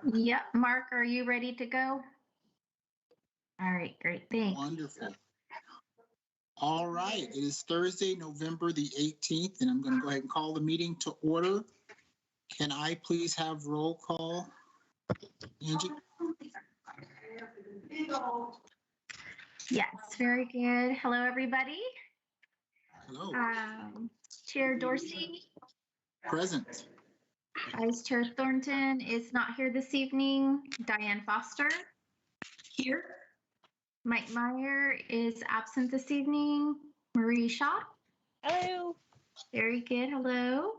Yep. Mark, are you ready to go? All right, great. Thanks. Wonderful. All right. It is Thursday, November the 18th, and I'm going to go ahead and call the meeting to order. Can I please have roll call? Angie? Yes, very good. Hello, everybody. Hello. Chair Dorsey. Present. Vice Chair Thornton is not here this evening. Diane Foster. Here. Mike Meyer is absent this evening. Marie Shaw. Hello. Very good. Hello.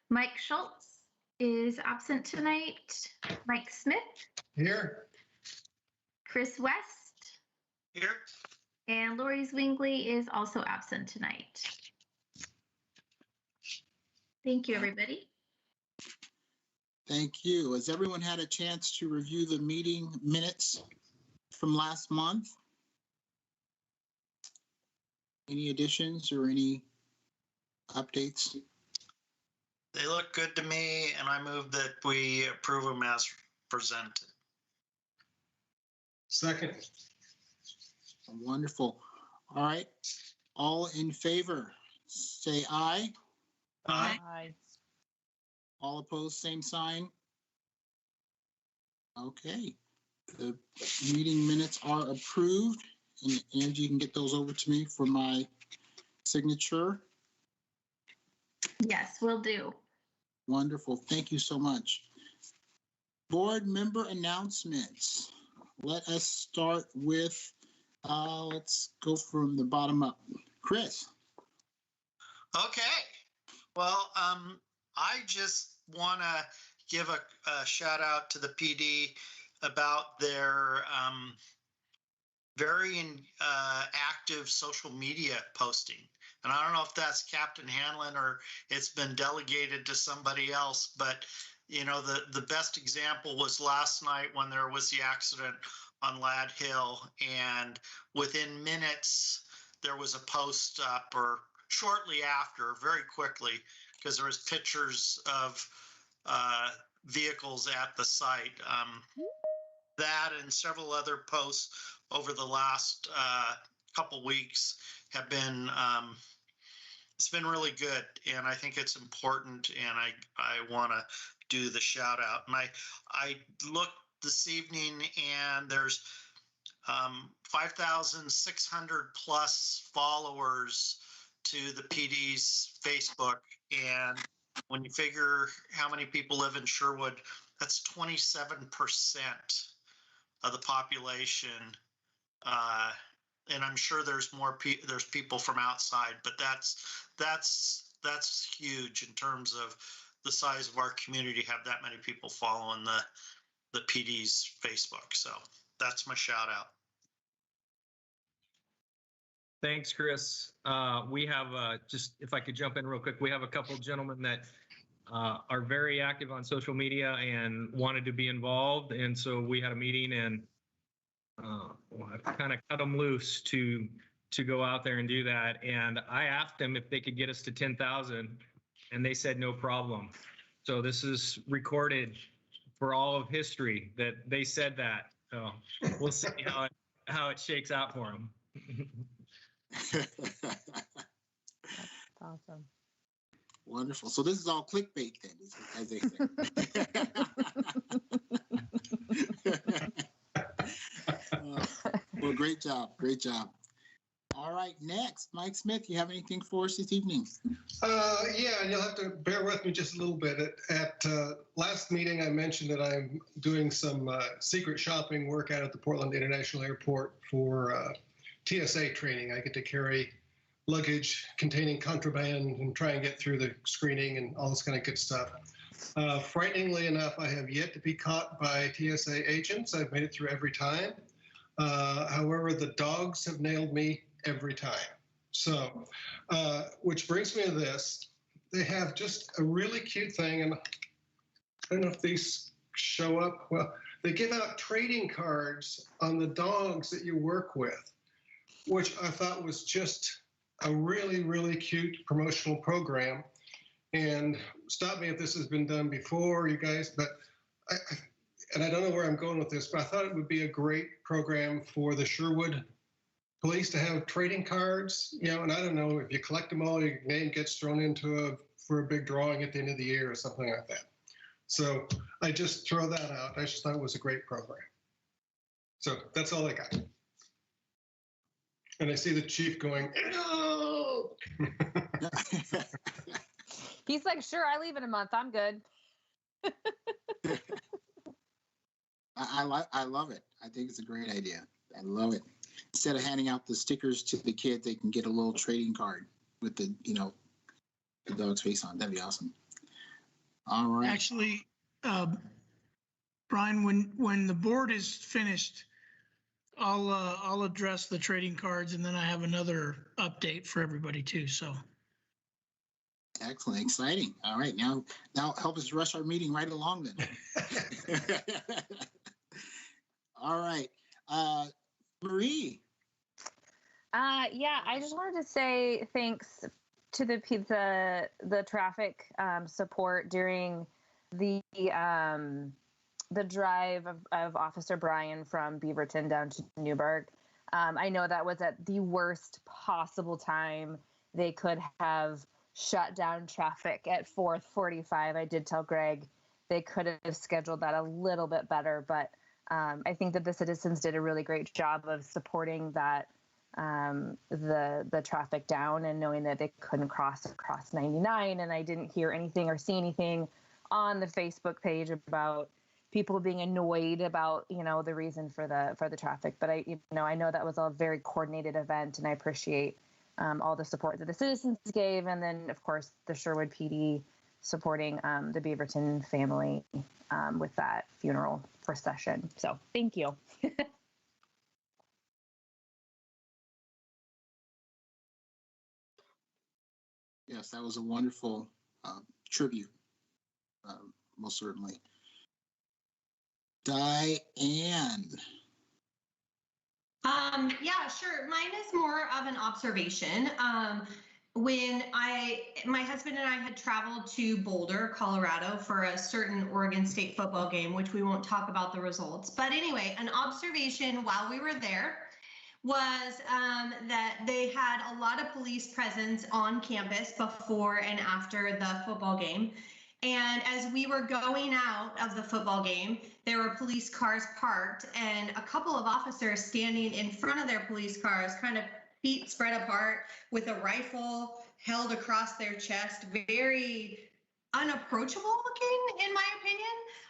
Mike Schultz is absent tonight. Mike Smith. Here. Chris West. Here. And Lori Zwingli is also absent tonight. Thank you, everybody. Thank you. Has everyone had a chance to review the meeting minutes from last month? Any additions or any updates? They look good to me, and I move that we approve them as presented. Second. Wonderful. All right. All in favor, say aye. Aye. All opposed, same sign. Okay. The meeting minutes are approved. And Angie, you can get those over to me for my signature. Yes, will do. Wonderful. Thank you so much. Board member announcements. Let us start with, let's go from the bottom up. Chris. Okay. Well, I just want to give a shout out to the PD about their very active social media posting. And I don't know if that's Captain Hanlon or it's been delegated to somebody else, but you know, the best example was last night when there was the accident on Ladd Hill, and within minutes there was a post up, or shortly after, very quickly, because there was pictures of vehicles at the site. That and several other posts over the last couple weeks have been, it's been really good, and I think it's important, and I want to do the shout out. And I looked this evening, and there's 5,600 plus followers to the PD's Facebook, and when you figure how many people live in Sherwood, that's 27% of the population. And I'm sure there's more there's people from outside, but that's huge in terms of the size of our community, have that many people following the PD's Facebook. So that's my shout out. Thanks, Chris. We have just, if I could jump in real quick, we have a couple of gentlemen that are very active on social media and wanted to be involved. And so we had a meeting, and I kind of cut them loose to go out there and do that. And I asked them if they could get us to 10,000, and they said no problem. So this is recorded for all of history that they said that. So we'll see how it shakes out for them. Awesome. Wonderful. So this is all clickbait then, as they say. Well, great job. Great job. All right, next, Mike Smith, you have anything for us this evening? Yeah, and you'll have to bear with me just a little bit. At last meeting, I mentioned that I'm doing some secret shopping work out at the Portland International Airport for TSA training. I get to carry luggage containing contraband and try and get through the screening and all this kind of good stuff. Frighteningly enough, I have yet to be caught by TSA agents. I've made it through every time. However, the dogs have nailed me every time. So, which brings me to this. They have just a really cute thing, and I don't know if these show up. Well, they give out trading cards on the dogs that you work with, which I thought was just a really, really cute promotional program. And stop me if this has been done before, you guys, but and I don't know where I'm going with this, but I thought it would be a great program for the Sherwood police to have trading cards, and I don't know if you collect them all, your name gets thrown into for a big drawing at the end of the year or something like that. So I just throw that out. I just thought it was a great program. So that's all I got. And I see the chief going, no. He's like, sure, I leave in a month. I'm good. I love it. I think it's a great idea. I love it. Instead of handing out the stickers to the kid, they can get a little trading card with the dog's face on. That'd be awesome. All right. Actually, Brian, when the board is finished, I'll address the trading cards, and then I have another update for everybody too. So. Excellent, exciting. All right, now help us rush our meeting right along then. All right, Marie. Yeah, I just wanted to say thanks to the traffic support during the drive of Officer Brian from Beaverton down to Newburgh. I know that was at the worst possible time they could have shut down traffic at 4:45. I did tell Greg they could have scheduled that a little bit better, but I think that the citizens did a really great job of supporting that the traffic down and knowing that they couldn't cross 99. And I didn't hear anything or see anything on the Facebook page about people being annoyed about the reason for the traffic. But I know that was a very coordinated event, and I appreciate all the support that the citizens gave, and then of course the Sherwood PD supporting the Beaverton family with that funeral procession. So thank you. Yes, that was a wonderful tribute, most certainly. Diane. Yeah, sure. Mine is more of an observation. When my husband and I had traveled to Boulder, Colorado for a certain Oregon State football game, which we won't talk about the results. But anyway, an observation while we were there was that they had a lot of police presence on campus before and after the football game. And as we were going out of the football game, there were police cars parked and a couple of officers standing in front of their police cars, kind of feet spread apart with a rifle held across their chest, very unapproachable looking, in my opinion.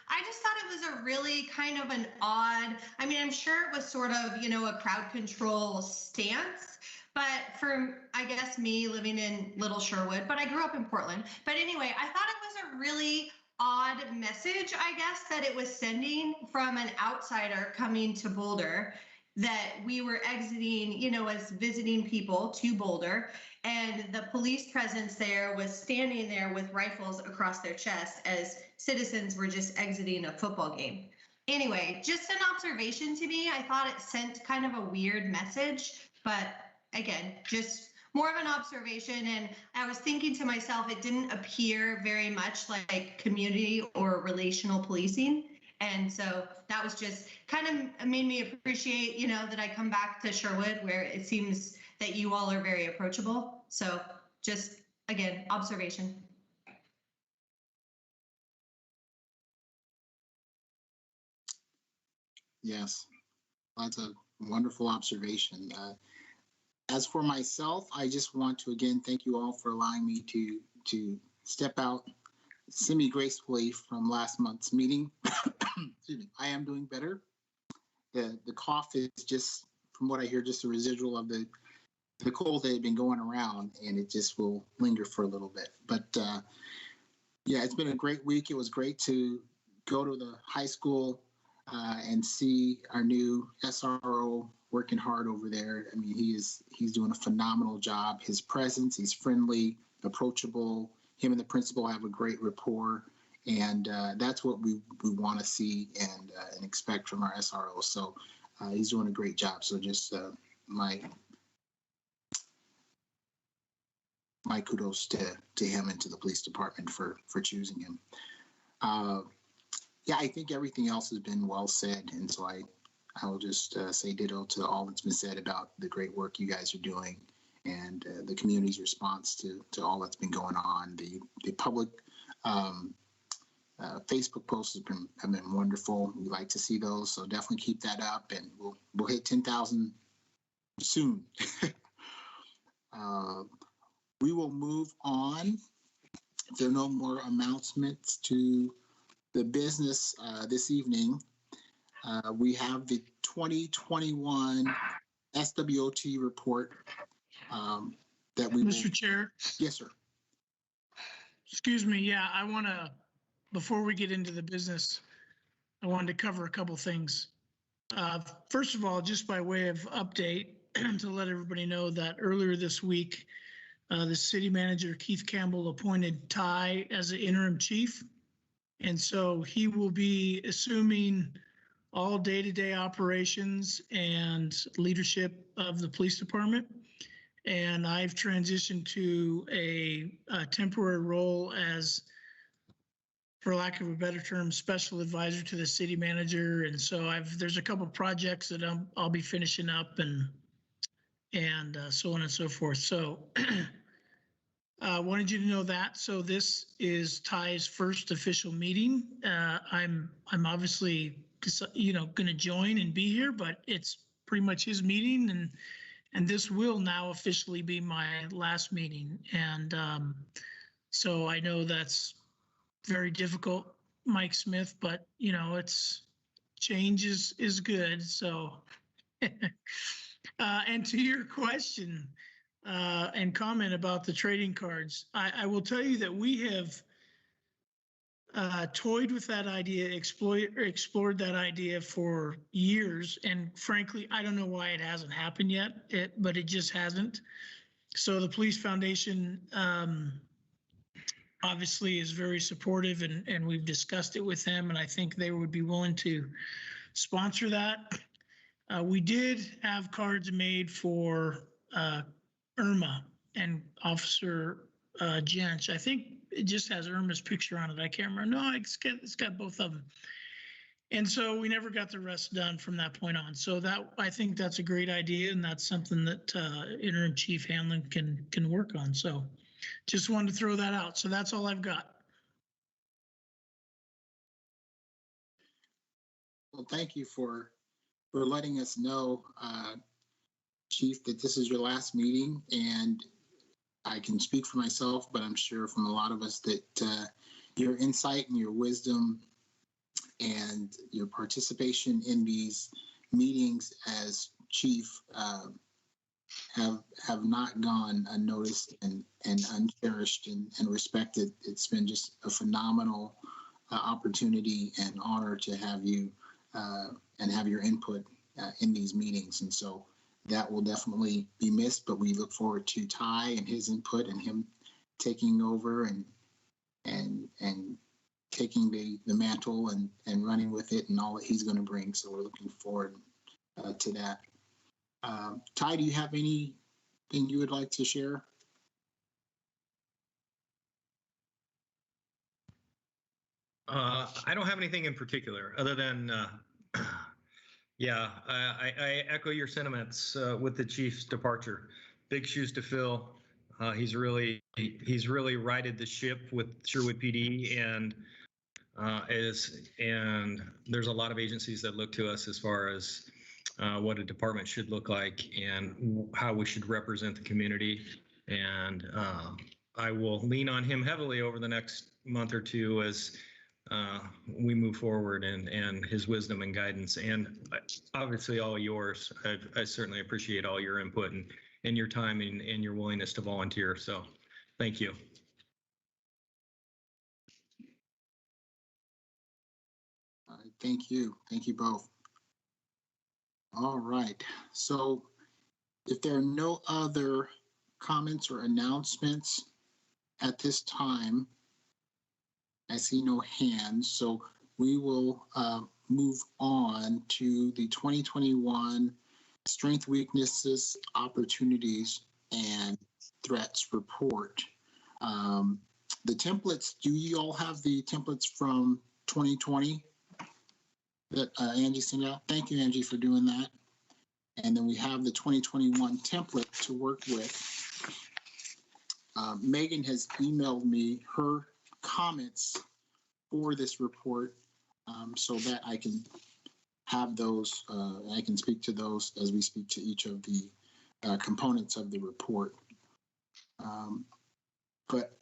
I just thought it was a really kind of an odd, I mean, I'm sure it was sort of, a crowd control stance, but for, I guess, me living in Little Sherwood, but I grew up in Portland. But anyway, I thought it was a really odd message, I guess, that it was sending from an outsider coming to Boulder, that we were exiting, as visiting people to Boulder, and the police presence there was standing there with rifles across their chests as citizens were just exiting a football game. Anyway, just an observation to me. I thought it sent kind of a weird message, but again, just more of an observation. And I was thinking to myself, it didn't appear very much like community or relational policing. And so that was just kind of made me appreciate, that I come back to Sherwood, where it seems that you all are very approachable. So just, again, observation. Yes, that's a wonderful observation. As for myself, I just want to again thank you all for allowing me to step out semi-gracefully from last month's meeting. Excuse me. I am doing better. The cough is just, from what I hear, just a residual of the cold that had been going around, and it just will linger for a little bit. But yeah, it's been a great week. It was great to go to the high school and see our new SRO working hard over there. I mean, he's doing a phenomenal job. His presence, he's friendly, approachable. Him and the principal have a great rapport, and that's what we want to see and expect from our SRO. So he's doing a great job. So just my kudos to him and to the police department for choosing him. Yeah, I think everything else has been well said, and so I will just say ditto to all that's been said about the great work you guys are doing and the community's response to all that's been going on. The public Facebook posts have been wonderful. We like to see those, so definitely keep that up, and we'll hit 10,000 soon. We will move on. If there are no more announcements to the business this evening, we have the 2021 SWOT report that we Mr. Chair, Yes, sir. excuse me. Yeah, I want to, before we get into the business, I wanted to cover a couple things. First of all, just by way of update, to let everybody know that earlier this week, the city manager, Keith Campbell, appointed Ty as the interim chief. And so he will be assuming all day-to-day operations and leadership of the police department. And I've transitioned to a temporary role as, for lack of a better term, special advisor to the city manager. And so there's a couple of projects that I'll be finishing up and so on and so forth. So wanted you to know that. So this is Ty's first official meeting. I'm obviously, going to join and be here, but it's pretty much his meeting, and this will now officially be my last meeting. And so I know that's very difficult, Mike Smith, but it's change is good. So, and to your question and comment about the trading cards, I will tell you that we have toyed with that idea, explored that idea for years. And frankly, I don't know why it hasn't happened yet, but it just hasn't. So the Police Foundation obviously is very supportive, and we've discussed it with them, and I think they would be willing to sponsor that. We did have cards made for Irma and Officer Jench. I think it just has Irma's picture on it. I can't remember. No, it's got both of them. And so we never got the rest done from that point on. So I think that's a great idea, and that's something that Interim Chief Hanlon can work on. So just wanted to throw that out. So that's all I've got. Well, thank you for letting us know, Chief, that this is your last meeting, and I can speak for myself, but I'm sure from a lot of us that your insight and your wisdom and your participation in these meetings as chief have not gone unnoticed and uncherished and respected. It's been just a phenomenal opportunity and honor to have you and have your input in these meetings. And so that will definitely be missed, but we look forward to Ty and his input and him taking over and taking the mantle and running with it and all that he's going to bring. So we're looking forward to that. Ty, do you have anything you would like to share? I don't have anything in particular other than, yeah, I echo your sentiments with the chief's departure. Big shoes to fill. He's really righted the ship with Sherwood PD, and there's a lot of agencies that look to us as far as what a department should look like and how we should represent the community. And I will lean on him heavily over the next month or two as we move forward, and his wisdom and guidance, and obviously all yours. I certainly appreciate all your input and your time and your willingness to volunteer. So thank you. Thank you. Thank you both. All right. So if there are no other comments or announcements at this time, I see no hands. So we will move on to the 2021 Strength, Weaknesses, Opportunities, and Threats Report. The templates, do you all have the templates from 2020 that Angie sent out. Thank you, Angie, for doing that. And then we have the 2021 template to work with. Megan has emailed me her comments for this report so that I can have those, I can speak to those as we speak to each of the components of the report. But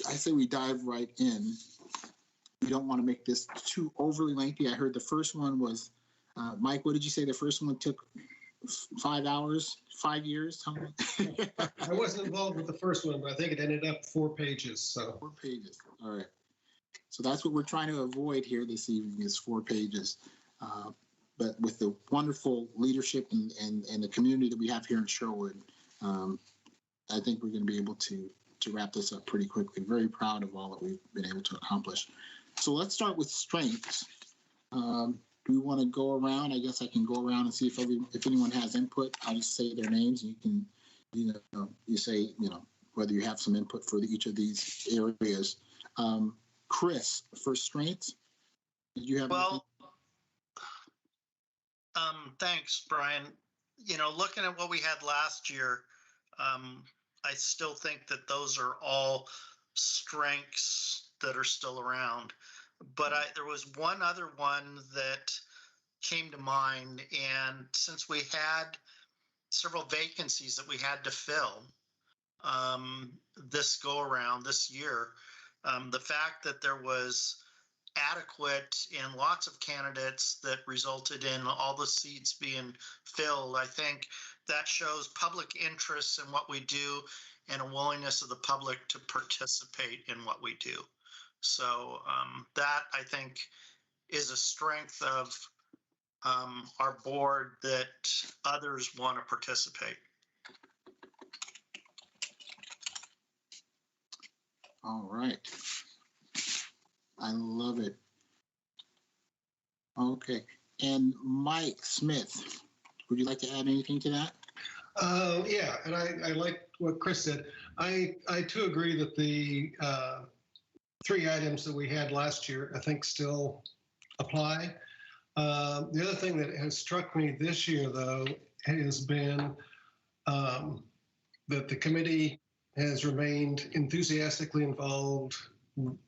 I say we dive right in. We don't want to make this too overly lengthy. I heard the first one was, Mike, what did you say? The first one took 5 hours, 5 years? I wasn't involved with the first one, but I think it ended up 4 pages. So 4 pages. All right. So that's what we're trying to avoid here this evening is 4 pages. But with the wonderful leadership and the community that we have here in Sherwood, I think we're going to be able to wrap this up pretty quickly. Very proud of all that we've been able to accomplish. So let's start with strengths. Do we want to go around? I guess I can go around and see if anyone has input. I'll just say their names. You can, you say, whether you have some input for each of these areas. Chris, for strengths, did you have? Well, thanks, Brian. Looking at what we had last year, I still think that those are all strengths that are still around. But there was one other one that came to mind, and since we had several vacancies that we had to fill this go around this year, the fact that there was adequate and lots of candidates that resulted in all the seats being filled, I think that shows public interest in what we do and a willingness of the public to participate in what we do. So that, I think, is a strength of our board that others want to participate. All right. I love it. Okay. And Mike Smith, would you like to add anything to that? Yeah, and I like what Chris said. I too agree that the 3 items that we had last year, I think, still apply. The other thing that has struck me this year, though, has been that the committee has remained enthusiastically involved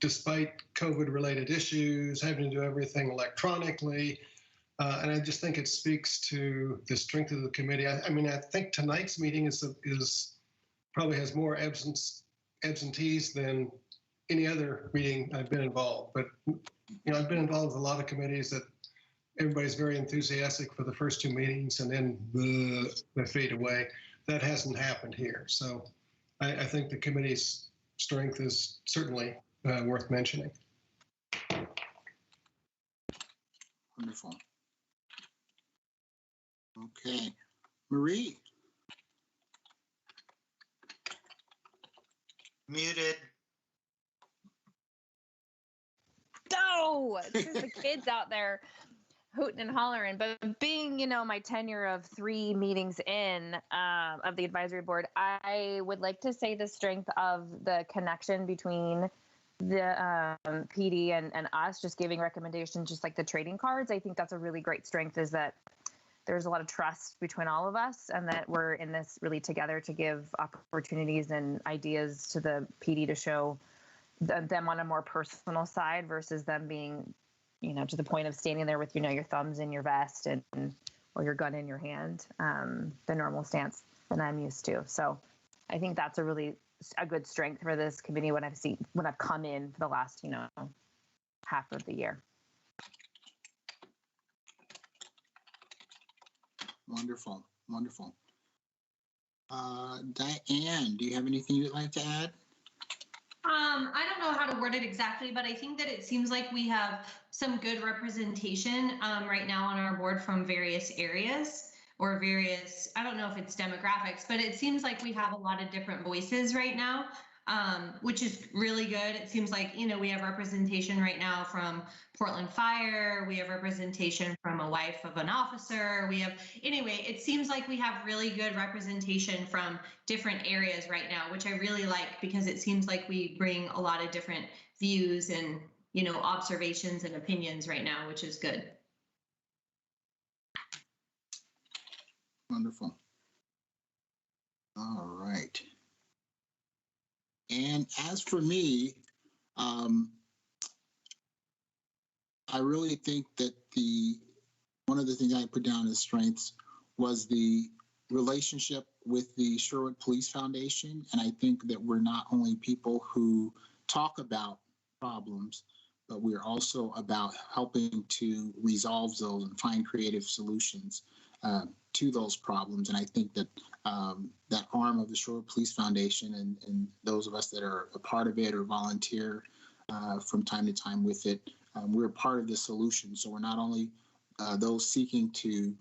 despite COVID-related issues, having to do everything electronically. And I just think it speaks to the strength of the committee. I mean, I think tonight's meeting is probably has more absentees than any other meeting I've been involved. But I've been involved with a lot of committees that everybody's very enthusiastic for the first 2 meetings, and then they fade away. That hasn't happened here. So I think the committee's strength is certainly worth mentioning. Wonderful. Okay. Marie. Muted. No, there's the kids out there hooting and hollering. But being, my tenure of 3 meetings in of the advisory board, I would like to say the strength of the connection between the PD and us, just giving recommendations, just like the trading cards. I think that's a really great strength, is that there's a lot of trust between all of us, and that we're in this really together to give opportunities and ideas to the PD to show them on a more personal side versus them being, to the point of standing there with, your thumbs in your vest or your gun in your hand, the normal stance that I'm used to. So I think that's a good strength for this committee when I've come in for the last, half of the year. Wonderful. Wonderful. Diane, do you have anything you'd like to add? I don't know how to word it exactly, but I think that it seems like we have some good representation right now on our board from various areas or various, I don't know if it's demographics, but it seems like we have a lot of different voices right now, which is really good. It seems like, we have representation right now from Portland Fire. We have representation from a wife of an officer. Anyway, it seems like we have really good representation from different areas right now, which I really like, because it seems like we bring a lot of different views and, observations and opinions right now, which is good. Wonderful. All right. And as for me, I really think that one of the things I put down as strengths was the relationship with the Sherwood Police Foundation. And I think that we're not only people who talk about problems, but we're also about helping to resolve those and find creative solutions to those problems. And I think that that arm of the Sherwood Police Foundation and those of us that are a part of it or volunteer from time to time with it, we're part of the solution. So we're not only those seeking to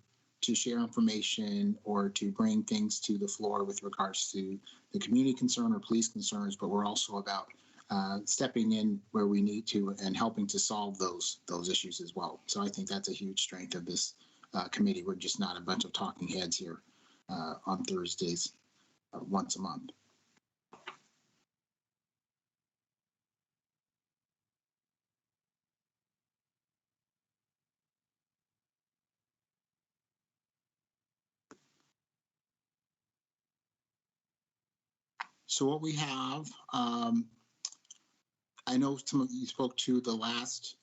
share information or to bring things to the floor with regards to the community concern or police concerns, but we're also about stepping in where we need to and helping to solve those issues as well. So I think that's a huge strength of this committee. We're just not a bunch of talking heads here on Thursdays once a month. So what we have, I know some of you spoke to the last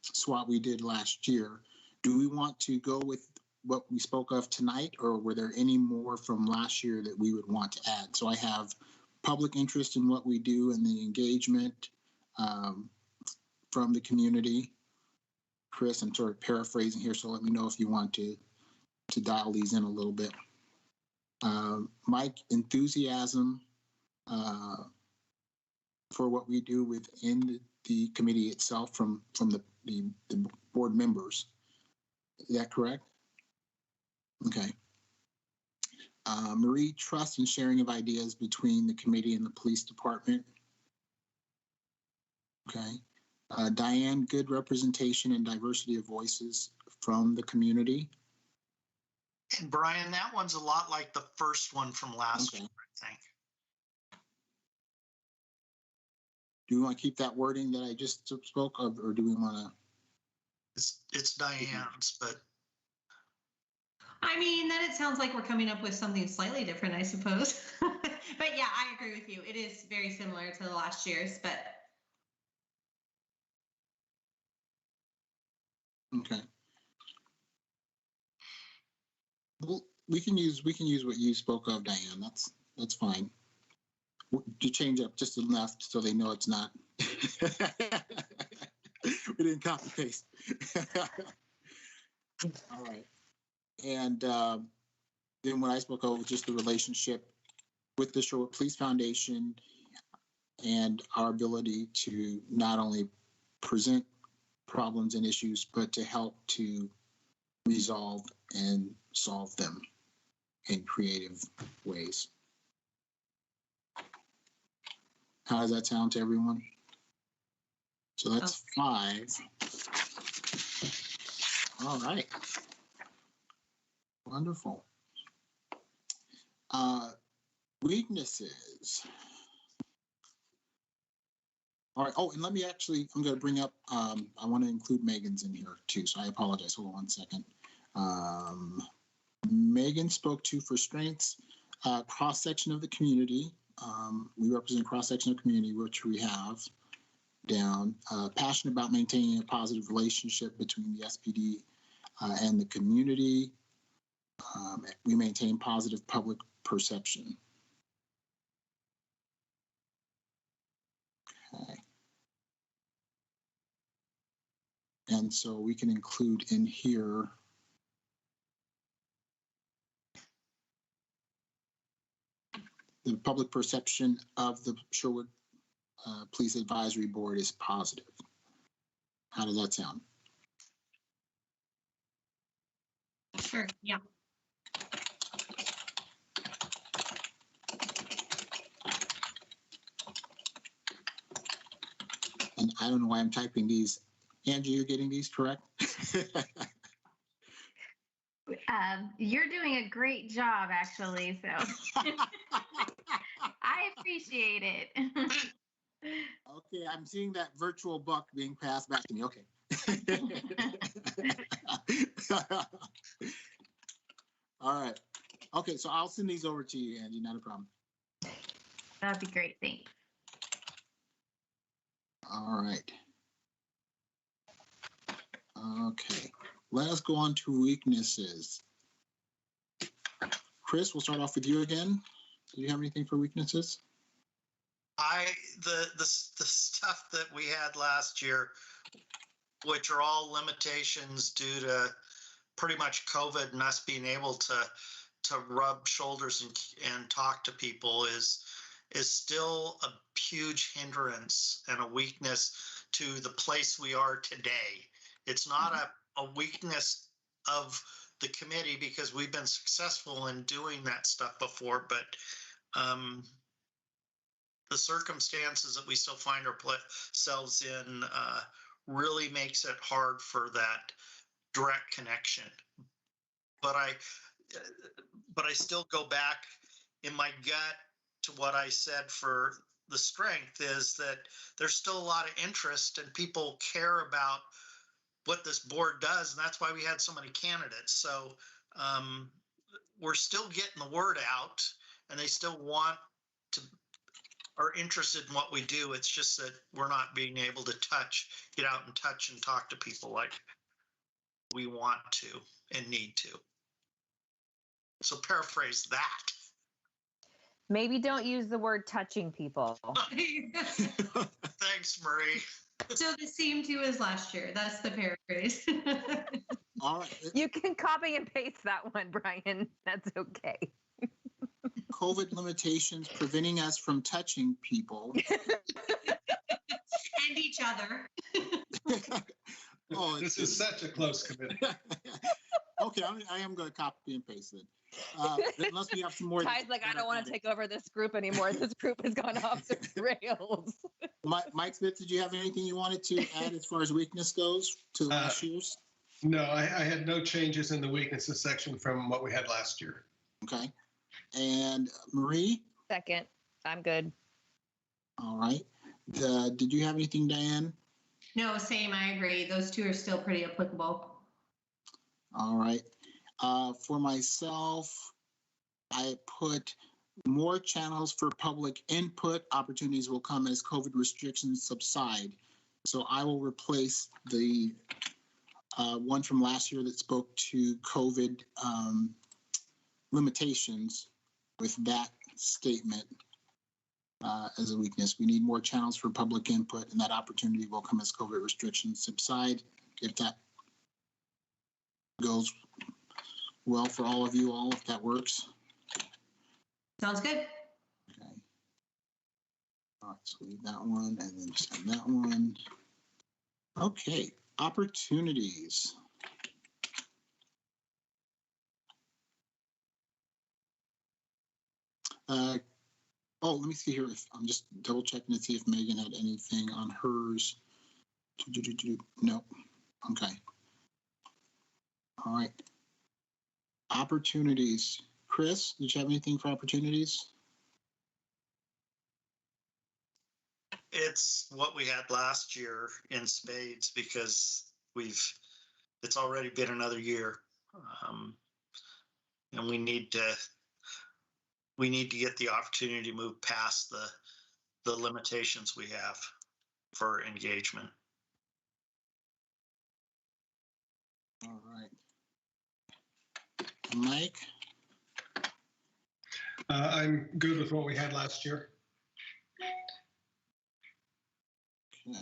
SWAT we did last year. Do we want to go with what we spoke of tonight, or were there any more from last year that we would want to add? So I have public interest in what we do and the engagement from the community. Chris, I'm sort of paraphrasing here, so let me know if you want to dial these in a little bit. Mike, enthusiasm for what we do within the committee itself from the board members. Is that correct? Okay. Marie, trust and sharing of ideas between the committee and the police department. Okay. Diane, good representation and diversity of voices from the community. And Brian, that one's a lot like the first one from last year, I think. Do we want to keep that wording that I just spoke of, or do we want to? It's Diane's, but. I mean, then it sounds like we're coming up with something slightly different, I suppose. But yeah, I agree with you. It is very similar to the last year's, but. Okay. Well, we can use what you spoke of, Diane. That's fine. To change up just enough so they know it's not. We didn't copy paste. All right. And then what I spoke of was just the relationship with the Sherwood Police Foundation and our ability to not only present problems and issues, but to help to resolve and solve them in creative ways. How does that sound to everyone? So that's 5. All right. Wonderful. Weaknesses. All right. Oh, and let me actually, I'm going to bring up, I want to include Megan's in here too, so I apologize. Hold on 1 second. Megan spoke to for strengths, cross-section of the community. We represent cross-section of the community, which we have down. Passionate about maintaining a positive relationship between the SPD and the community. We maintain positive public perception. Okay. And so we can include in here the public perception of the Sherwood Police Advisory Board is positive. How does that sound? Sure, yeah. And I don't know why I'm typing these. Angie, you're getting these correct? You're doing a great job, actually, so I appreciate it. Okay, I'm seeing that virtual buck being passed back to me. Okay. All right. Okay, so I'll send these over to you, Angie. Not a problem. That'd be great. Thanks. All right. Okay. Let us go on to weaknesses. Chris, we'll start off with you again. Do you have anything for weaknesses? The stuff that we had last year, which are all limitations due to pretty much COVID and us being able to rub shoulders and talk to people, is still a huge hindrance and a weakness to the place we are today. It's not a weakness of the committee because we've been successful in doing that stuff before, but the circumstances that we still find ourselves in really makes it hard for that direct connection. But I still go back in my gut to what I said for the strength is that there's still a lot of interest and people care about what this board does. And that's why we had so many candidates. So we're still getting the word out and they still are interested in what we do. It's just that we're not being able to get out and touch and talk to people like we want to and need to. So paraphrase that. Maybe don't use the word touching people. Thanks, Marie. So the same too as last year. That's the paraphrase. All right. You can copy and paste that one, Brian. That's okay. COVID limitations preventing us from touching people. And each other. Oh, This is such a close committee. Okay, I am going to copy and paste it. Unless we have some more. Ty's like, I don't want to take over this group anymore. This group has gone off the rails. Mike Smith, did you have anything you wanted to add as far as weakness goes to last year's? No, I had no changes in the weaknesses section from what we had last year. Okay. And Marie? Second, I'm good. All right. Did you have anything, Diane? No, same. I agree. Those two are still pretty applicable. All right. For myself, I put more channels for public input. Opportunities will come as COVID restrictions subside. So I will replace the one from last year that spoke to COVID limitations with that statement as a weakness. We need more channels for public input, and that opportunity will come as COVID restrictions subside. If that goes well for all of you all, if that works. Sounds good. Okay. All right, so leave that one and then send that one. Okay, opportunities. Oh, let me see here. If I'm just double checking to see if Megan had anything on hers. No. Okay. All right. Opportunities. Chris, did you have anything for opportunities? It's what we had last year in spades because it's already been another year. And we need to get the opportunity to move past the limitations we have for engagement. All right. Mike? I'm good with what we had last year. Okay.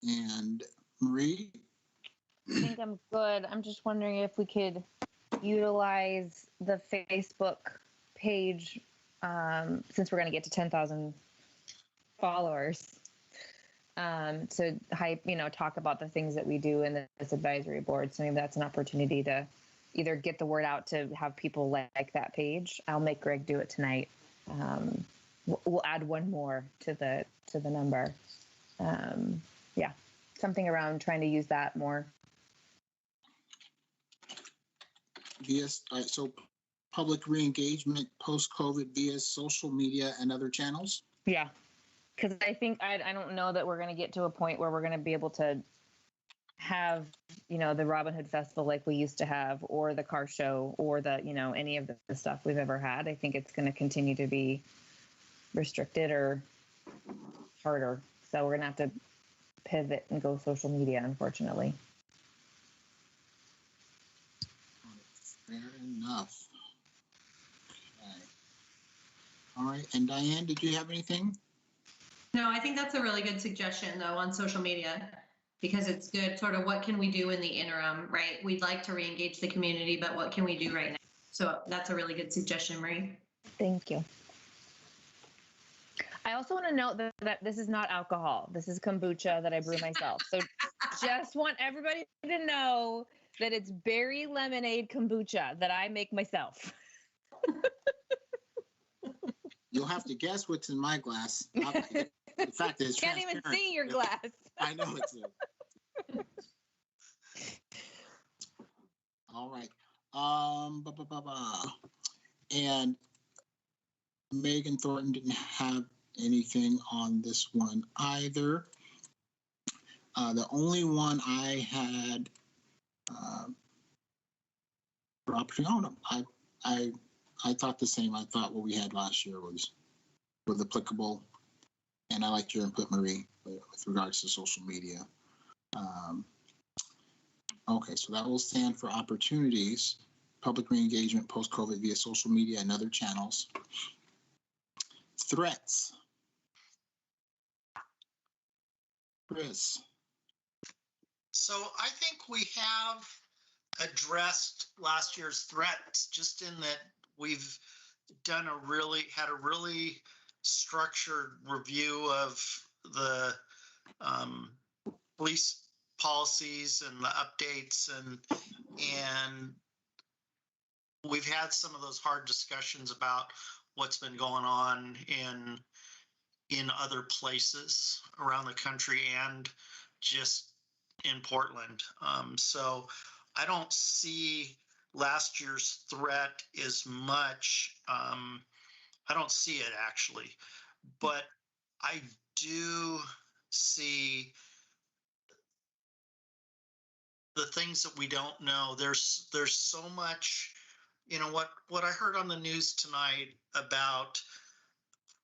And Marie? I think I'm good. I'm just wondering if we could utilize the Facebook page since we're going to get to 10,000 followers to hype, talk about the things that we do in this advisory board. So maybe that's an opportunity to either get the word out to have people like that page. I'll make Greg do it tonight. We'll add one more to the number. Yeah, something around trying to use that more. So public re-engagement post-COVID via social media and other channels? Yeah, because I think I don't know that we're going to get to a point where we're going to be able to have, the Robin Hood Festival like we used to have, or the car show, or the, any of the stuff we've ever had. I think it's going to continue to be restricted or harder. So we're going to have to pivot and go social media, unfortunately. Fair enough. Okay. All right. And Diane, did you have anything? No, I think that's a really good suggestion, though, on social media, because it's good. Sort of what can we do in the interim, right? We'd like to re-engage the community, but what can we do right now? So that's a really good suggestion, Marie. Thank you. I also want to note that this is not alcohol. This is kombucha that I brew myself. So just want everybody to know that it's berry lemonade kombucha that I make myself. You'll have to guess what's in my glass. The fact that it's can't even transparent. see your glass. I know it's. All right. And Megan Thornton didn't have anything on this one either. The only one I had for opportunity. Oh no, I thought the same. I thought what we had last year was applicable, and I liked your input, Marie, with regards to social media. Okay, so that will stand for opportunities, public re-engagement post-COVID via social media and other channels. Threats. Chris. So I think we have addressed last year's threats, just in that we've had a really structured review of the police policies and the updates, and we've had some of those hard discussions about what's been going on in other places around the country and just in Portland. So I don't see last year's threat as much. I don't see it actually, but I do see the things that we don't know. There's so much, what I heard on the news tonight about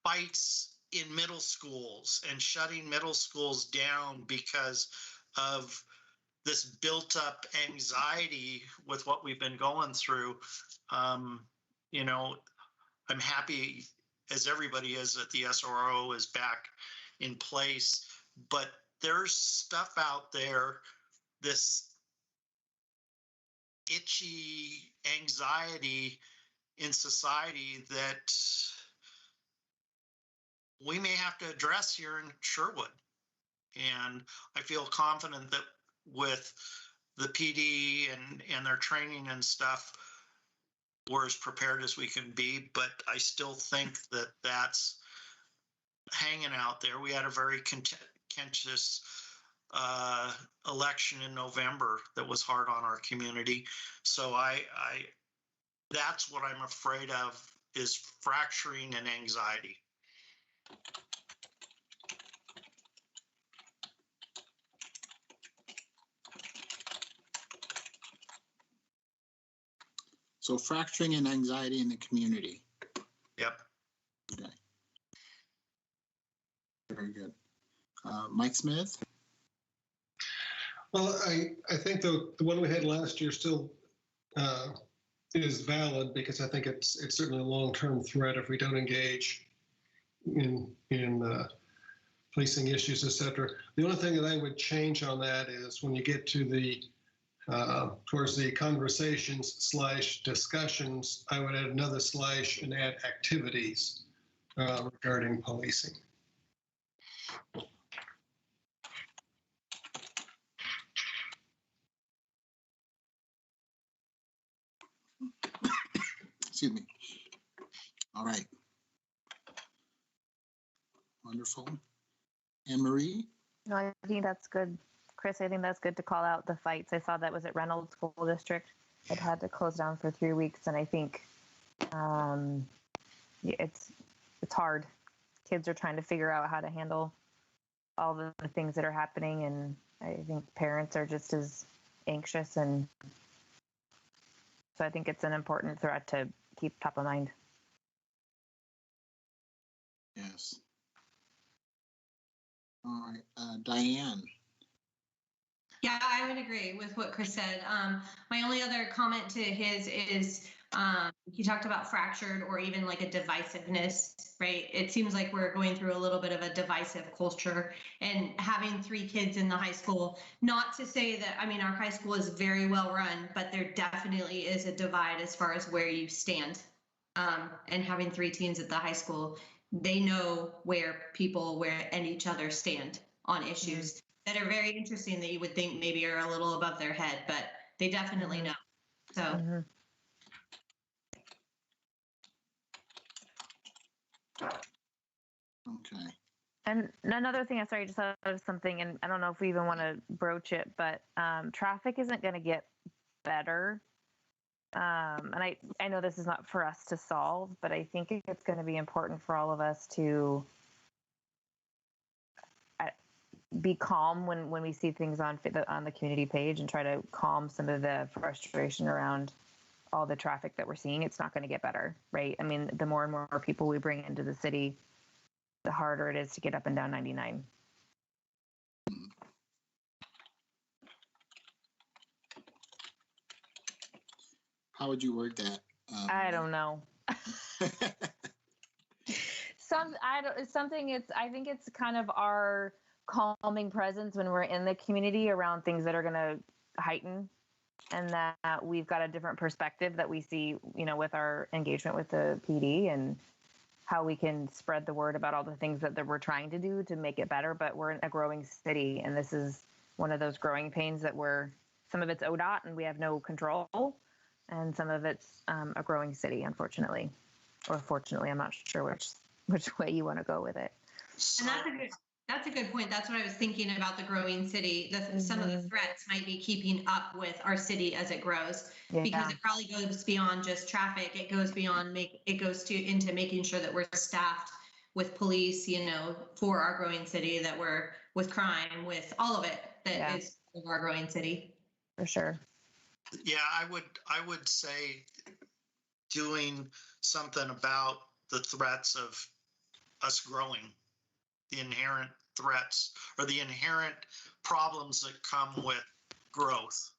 fights in middle schools and shutting middle schools down because of this built up anxiety with what we've been going through. I'm happy, as everybody is, that the SRO is back in place, but there's stuff out there, this itchy anxiety in society that we may have to address here in Sherwood. And I feel confident that with the PD and their training and stuff, we're as prepared as we can be, but I still think that that's hanging out there. We had a very contentious election in November that was hard on our community. So that's what I'm afraid of, is fracturing and anxiety. So fracturing and anxiety in the community. Yep. Okay. Very good. Mike Smith? Well, I think the one we had last year still is valid, because I think it's certainly a long-term threat if we don't engage in policing issues, et cetera. The only thing that I would change on that is when you get to the towards the conversations / discussions, I would add another / and add activities regarding policing. Excuse me. All right. Wonderful. Anne Marie? No, I think that's good. Chris, I think that's good to call out the fights. I saw that was at Reynolds School District. It had to close down for 3 weeks, and I think it's hard. Kids are trying to figure out how to handle all the things that are happening, and I think parents are just as anxious, and so I think it's an important threat to keep top of mind. Yes. All right, Diane. Yeah, I would agree with what Chris said. My only other comment to his is he talked about fractured or even like a divisiveness, right? It seems like we're going through a little bit of a divisive culture, and having 3 kids in the high school, not to say that, I mean, our high school is very well run, but there definitely is a divide as far as where you stand. And having 3 teens at the high school, they know where people and each other stand on issues that are very interesting that you would think maybe are a little above their head, but they definitely know. So. Okay. And another thing, I'm sorry, I just thought of something, and I don't know if we even want to broach it, but traffic isn't going to get better. And I know this is not for us to solve, but I think it's going to be important for all of us to be calm when we see things on the community page, and try to calm some of the frustration around all the traffic that we're seeing. It's not going to get better, right? I mean, the more and more people we bring into the city, the harder it is to get up and down 99. How would you word that? I don't know. I think it's kind of our calming presence when we're in the community around things that are going to heighten, and that we've got a different perspective that we see, with our engagement with the PD, and how we can spread the word about all the things that we're trying to do to make it better. But we're in a growing city, and this is one of those growing pains that some of it's ODOT and we have no control, and some of it's a growing city, unfortunately, or fortunately. I'm not sure which way you want to go with it. And that's a good point. That's what I was thinking about the growing city. Some of the threats might be keeping up with our city as it grows, because it probably goes beyond just traffic. It goes beyond into making sure that we're staffed with police, for our growing city, that we're with crime, with all of it that is of our growing city. For sure. Yeah, I would say doing something about the threats of us growing, the inherent threats or the inherent problems that come with growth.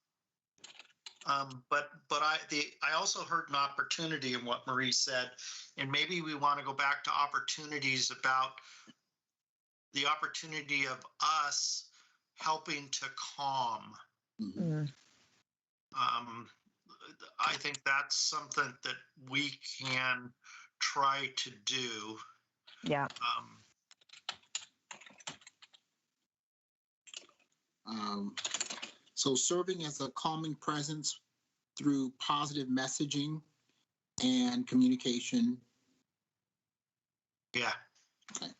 But I also heard an opportunity in what Marie said, and maybe we want to go back to opportunities about the opportunity of us helping to calm. Mm-hmm. I think that's something that we can try to do. Yeah. So serving as a calming presence through positive messaging and communication. Yeah. Okay.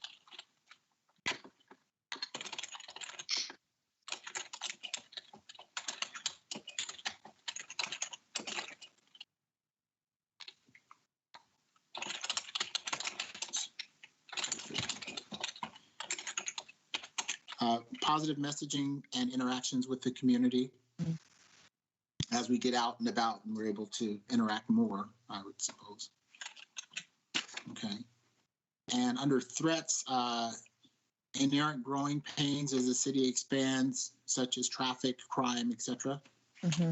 Positive messaging and interactions with the community. Mm-hmm. As we get out and about and we're able to interact more, I would suppose. Okay. And under threats, inherent growing pains as the city expands, such as traffic, crime, etc. Mm-hmm.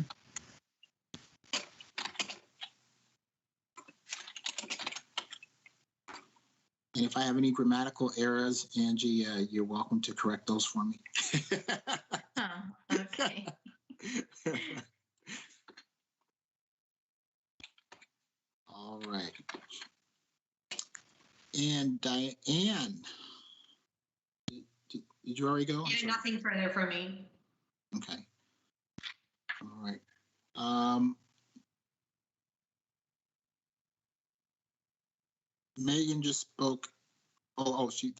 And if I have any grammatical errors, Angie, you're welcome to correct those for me. Okay. All right. And Diane, did you already go? Yeah, nothing further from me. Okay. All right. Megan just spoke. She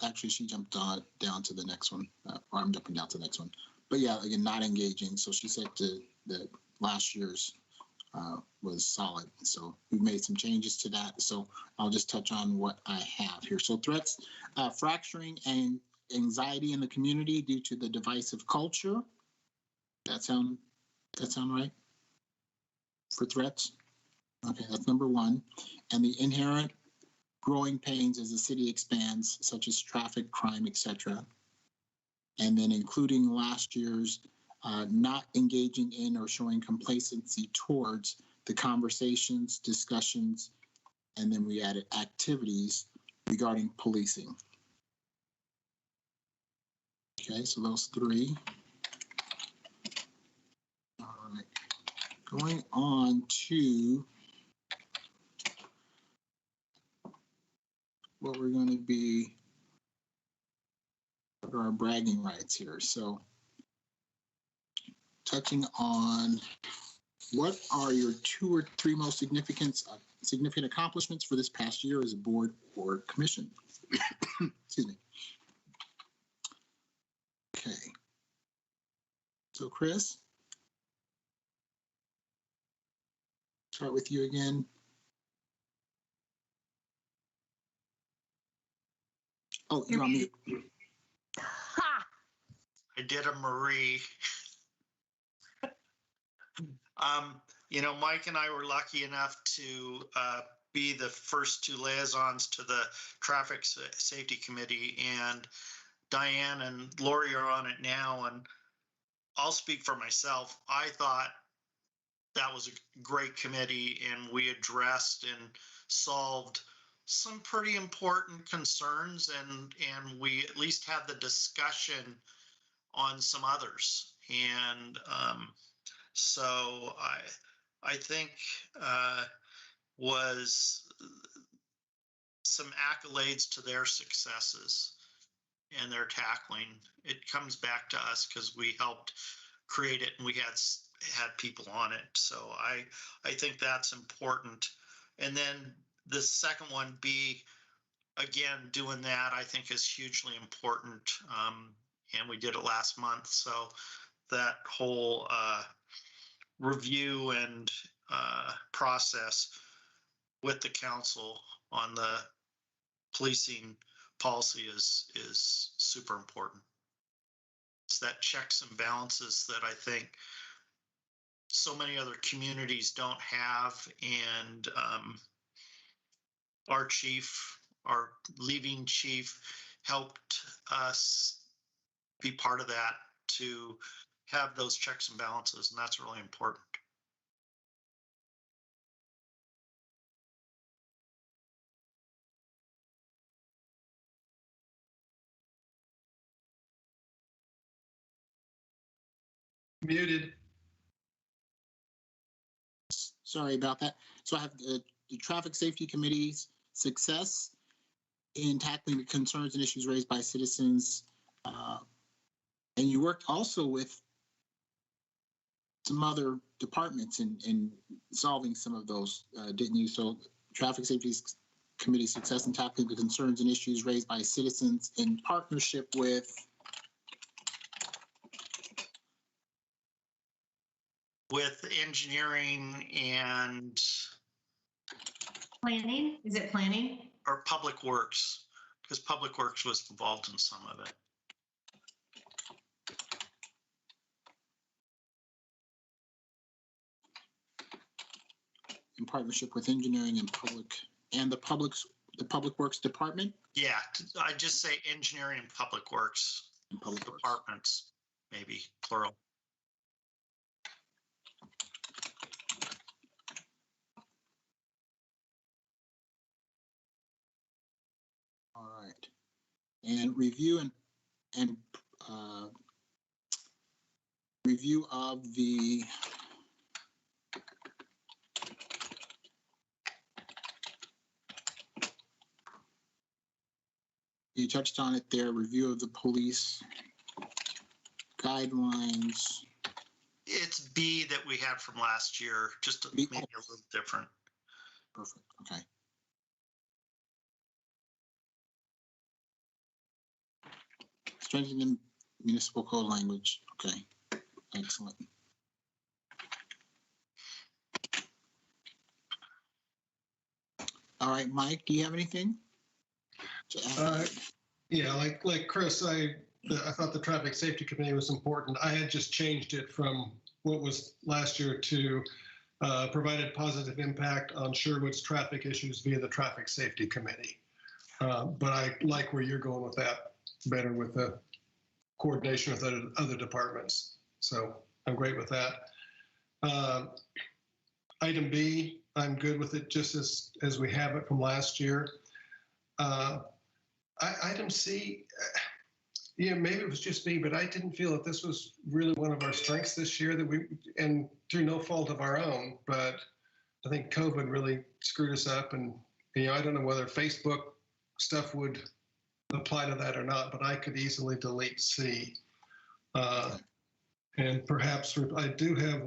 jumped down to the next one, or I'm jumping down to the next one. But yeah, again, not engaging. So she said that last year's was solid. So we've made some changes to that. So I'll just touch on what I have here. So threats, fracturing and anxiety in the community due to the divisive culture. That sound right? For threats? Okay, that's number one. And the inherent growing pains as the city expands, such as traffic, crime, etc. And then including last year's not engaging in or showing complacency towards the conversations, discussions, and then we added activities regarding policing. Okay, so those three. All right. Going on to what we're going to be, what are our bragging rights here? So touching on what are your 2 or 3 most significant accomplishments for this past year as a board or commission? Excuse me. Okay. So Chris, start with you again. Oh, you're on mute. Ha! I did a Marie. You know, Mike and I were lucky enough to be the first 2 liaisons to the Traffic Safety Committee, and Diane and Lori are on it now. And I'll speak for myself. I thought that was a great committee, and we addressed and solved some pretty important concerns, and we at least had the discussion on some others. And so I think was some accolades to their successes and their tackling. It comes back to us because we helped create it and we had people on it. So I think that's important. And then the second one, again, doing that, I think is hugely important. And we did it last month. So that whole review and process with the council on the policing policy is super important. It's that checks and balances that I think so many other communities don't have. And our leaving chief helped us be part of that, to have those checks and balances, and that's really important. Muted. Sorry about that. So I have the Traffic Safety Committee's success in tackling the concerns and issues raised by citizens. And you worked also with some other departments in solving some of those, didn't you? So Traffic Safety Committee success in tackling the concerns and issues raised by citizens in partnership with engineering and Planning? Is it planning? or Public Works, because Public Works was involved in some of it. in partnership with engineering and the Public Works Department. Yeah, I just say engineering and Public Works And Public departments, maybe plural. All right, and review review of the you touched on it there, review of the police guidelines. It's B that we had from last year, just maybe a little different. Perfect, okay. Strengthening municipal code language, okay, excellent. All right, Mike, do you have anything to add? Yeah, like Chris, I I thought the traffic safety committee was important. I had just changed it from what was last year to provided positive impact on Sherwood's traffic issues via the traffic safety committee. But I like where you're going with that better, with the coordination with other departments. So I'm great with that. Item B, I'm good with it just as we have it from last year. Item C, yeah, maybe it was just me, but I didn't feel that this was really one of our strengths this year, and through no fault of our own, but I think COVID really screwed us up. And, I don't know whether Facebook stuff would apply to that or not, but I could easily delete C. And perhaps I do have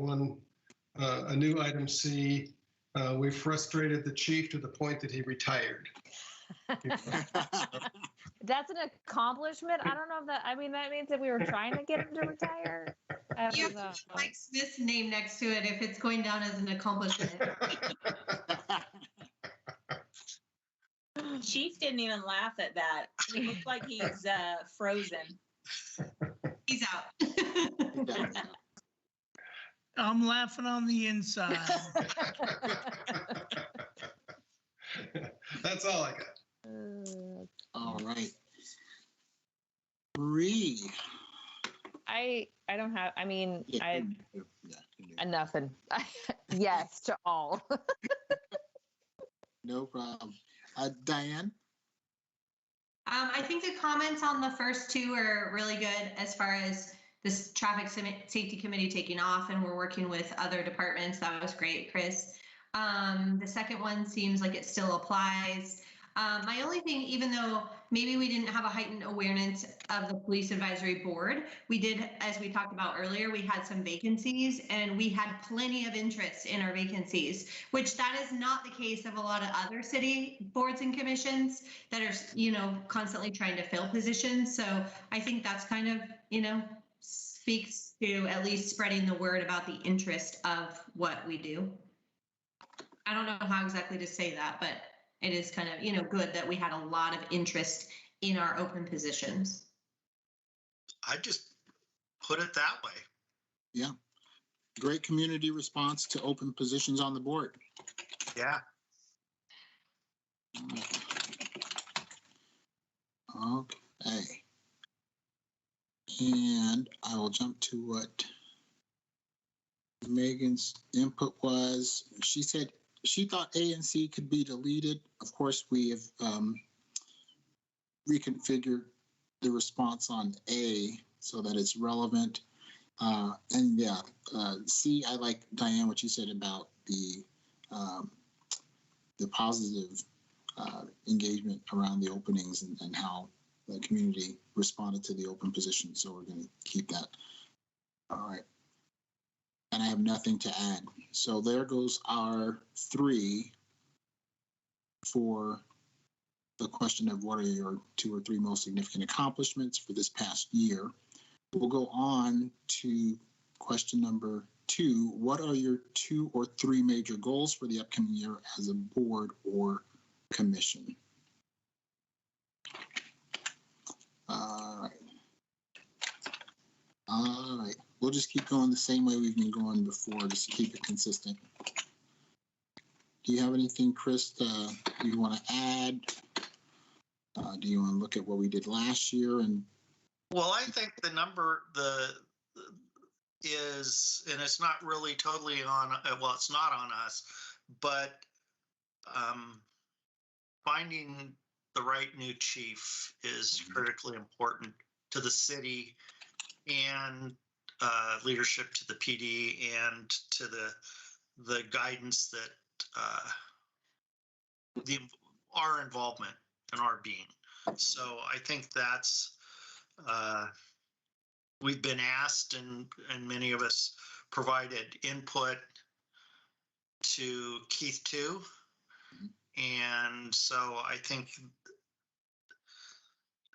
a new item C. We frustrated the chief to the point that he retired. That's an accomplishment. I don't know if that, I mean, that means that we were trying to get him to retire. I You don't know. Mike Smith's name next to it if it's going down as an accomplishment. Chief didn't even laugh at that. It looks like he's frozen. He's out. I'm laughing on the inside. That's all I got. All right. Bree. I don't have, I mean, Yeah, nothing. Yes to all. no problem. Diane? I think the comments on the first two are really good as far as this traffic safety committee taking off, and we're working with other departments. That was great, Chris. The second one seems like it still applies. My only thing, even though maybe we didn't have a heightened awareness of the police advisory board, we did, as we talked about earlier, we had some vacancies and we had plenty of interest in our vacancies, which that is not the case of a lot of other city boards and commissions that are, constantly trying to fill positions. So I think that's kind of, speaks to at least spreading the word about the interest of what we do. I don't know how exactly to say that, but it is kind of, good that we had a lot of interest in our open positions. I just put it that way. Yeah. Great community response to open positions on the board. Yeah. Okay. And I will jump to what Megan's input was. She said she thought A and C could be deleted. Of course, we have reconfigured the response on A so that it's relevant. And yeah, C, I like, Diane, what you said about the positive engagement around the openings and how the community responded to the open position. So we're going to keep that. All right. And I have nothing to add. So there goes our 3 for the question of what are your 2 or 3 most significant accomplishments for this past year. We'll go on to question number 2. What are your 2 or 3 major goals for the upcoming year as a board or commission? All right. We'll just keep going the same way we've been going before, just to keep it consistent. Do you have anything, Chris, you want to add? Do you want to look at what we did last year? And well, I think the number is, and it's not really totally on, well, it's not on us, but finding the right new chief is critically important to the city and leadership to the PD and to the guidance that our involvement and our being. So I think that's we've been asked and many of us provided input to Keith too. And so I think,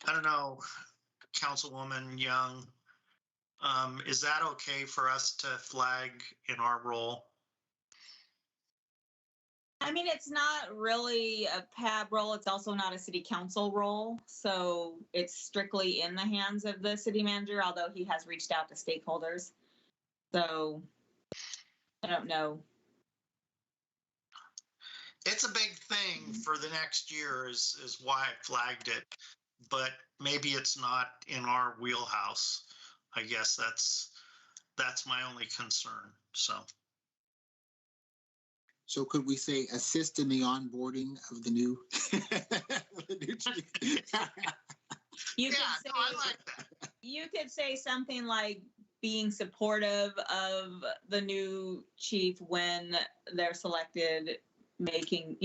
I don't know, Councilwoman Young, is that okay for us to flag in our role? I mean, it's not really a PAB role. It's also not a city council role. So it's strictly in the hands of the city manager, although he has reached out to stakeholders. So I don't know. It's a big thing for the next year is why I flagged it, but maybe it's not in our wheelhouse. I guess that's my only concern. So could we say assist in the onboarding of the new? The new chief? You Yeah, could say, no, I like that. you could say something like being supportive of the new chief when they're selected, making,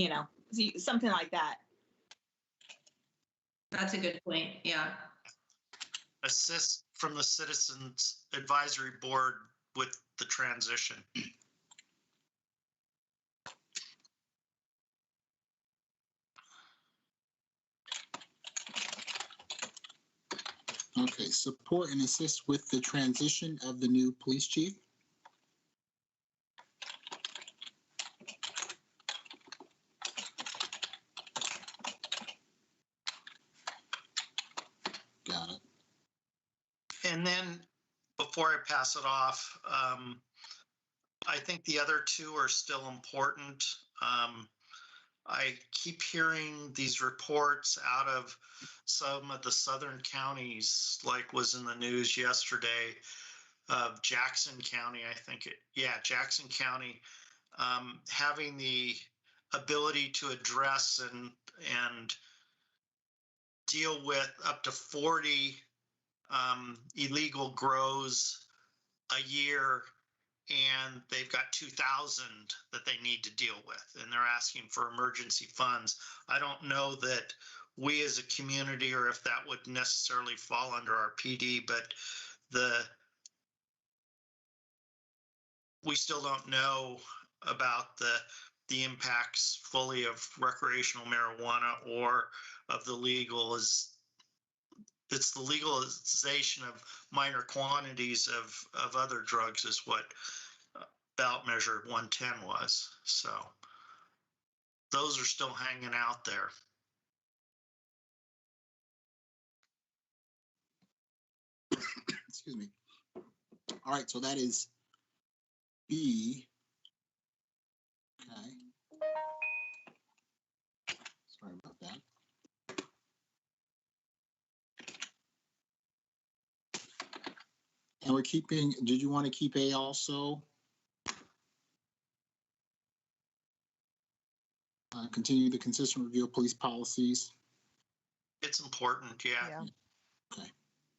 something like that. That's a good point. Yeah. Assist from the Citizens Advisory Board with the transition. Okay, support and assist with the transition of the new police chief. Got it. And then before I pass it off, I think the other two are still important. I keep hearing these reports out of some of the southern counties, like was in the news yesterday, of Jackson County, Jackson County, having the ability to address and deal with up to 40 illegal grows a year, and they've got 2,000 that they need to deal with, and they're asking for emergency funds. I don't know that we as a community, or if that would necessarily fall under our PD, but we still don't know about the impacts fully of recreational marijuana or of the it's the legalization of minor quantities of other drugs is what ballot measure 110 was. So those are still hanging out there. Excuse me. All right, so that is B. Okay. Sorry about that. And we're keeping, did you want to keep A also? Continue the consistent review of police policies. It's important, yeah. Okay.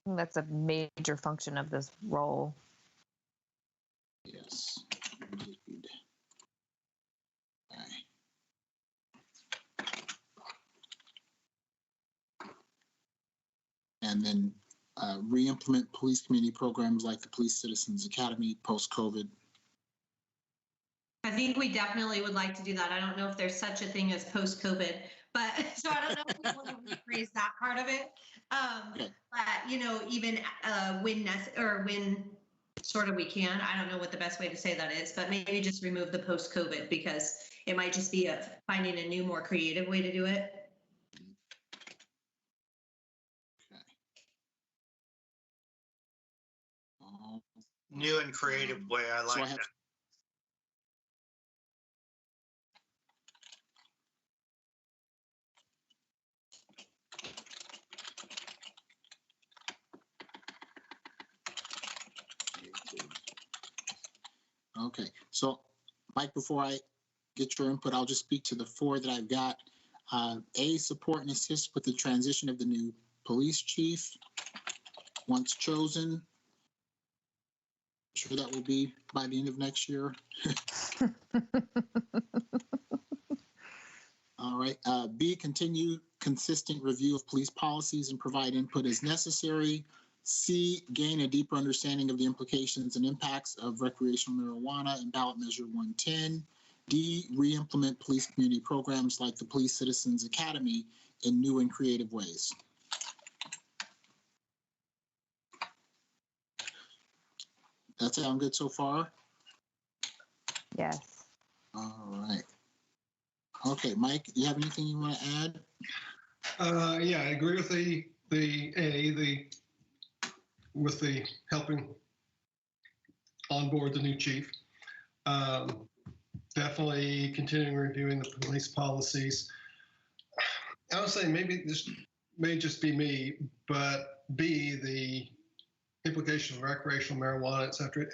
That's a major function of this role. Yes. Indeed. Okay. And then re-implement police community programs like the Police Citizens Academy post-COVID. I think we definitely would like to do that. I don't know if there's such a thing as post-COVID, but so I don't know if we want to rephrase that part of it. Okay. But even when sort of we can. I don't know what the best way to say that is, but maybe just remove the post-COVID, because it might just be finding a new, more creative way to do it. New and creative way. I like that. Okay, so Mike, before I get your input, I'll just speak to the four that I've got. A, support and assist with the transition of the new police chief once chosen. I'm sure that will be by the end of next year. All right. B, continue consistent review of police policies and provide input as necessary. C, gain a deeper understanding of the implications and impacts of recreational marijuana and ballot measure 110. D, re-implement police community programs like the Police Citizens Academy in new and creative ways. That sound good so far? Yes. All right. Okay, Mike, do you have anything you want to add? Yeah, I agree with with the helping onboard the new chief. Definitely continuing reviewing the police policies. I would say maybe this may just be me, but B, the implication of recreational marijuana, et cetera,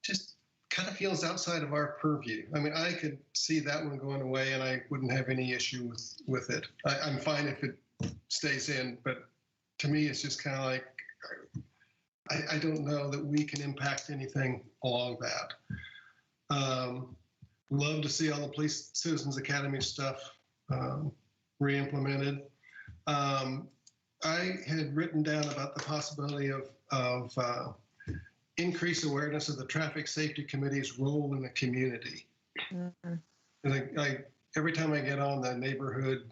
just kind of feels outside of our purview. I mean, I could see that one going away and I wouldn't have any issue with it. I'm fine if it stays in, but to me, it's just kind of like, I don't know that we can impact anything along that. Love to see all the Police Citizens Academy stuff re-implemented. I had written down about the possibility of increased awareness of the Traffic Safety Committee's role in the community. Mm-hmm. Every time I get on the neighborhood,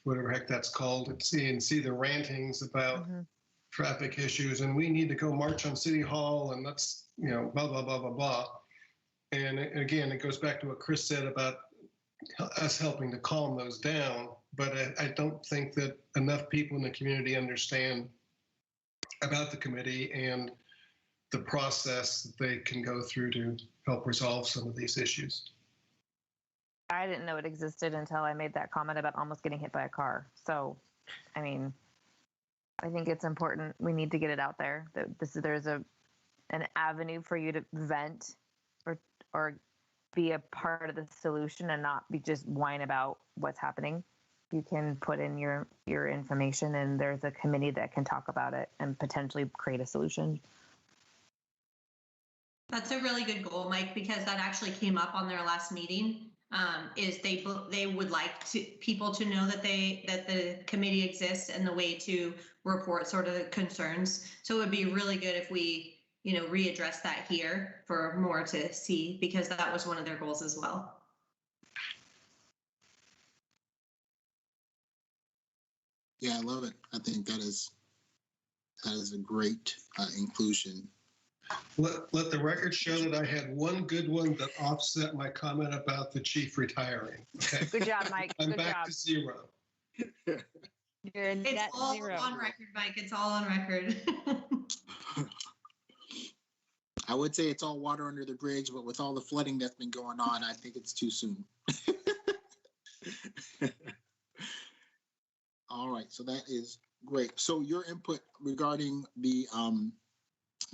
whatever heck that's called, and see the rantings about traffic issues, and we need to go march on City Hall, and that's, blah, blah, blah, blah, blah. And again, it goes back to what Chris said about us helping to calm those down. But I don't think that enough people in the community understand about the committee and the process that they can go through to help resolve some of these issues. I didn't know it existed until I made that comment about almost getting hit by a car. So, I mean, I think it's important. We need to get it out there. There's an avenue for you to vent or be a part of the solution and not be just whine about what's happening. You can put in your information, and there's a committee that can talk about it and potentially create a solution. That's a really good goal, Mike, because that actually came up on their last meeting. Is they would like people to know that the committee exists and the way to report sort of the concerns. So it would be really good if we readdress that here for more to see, because that was one of their goals as well. Yeah, I love it. I think that is a great inclusion. Let the record show that I had one good one that offset my comment about the chief retiring. Okay. Good job, Mike. I'm Good back job. to zero. You're It's all zero. on record, Mike. It's all on record. I would say it's all water under the bridge, but with all the flooding that's been going on, I think it's too soon. All right, so that is great. So your input regarding the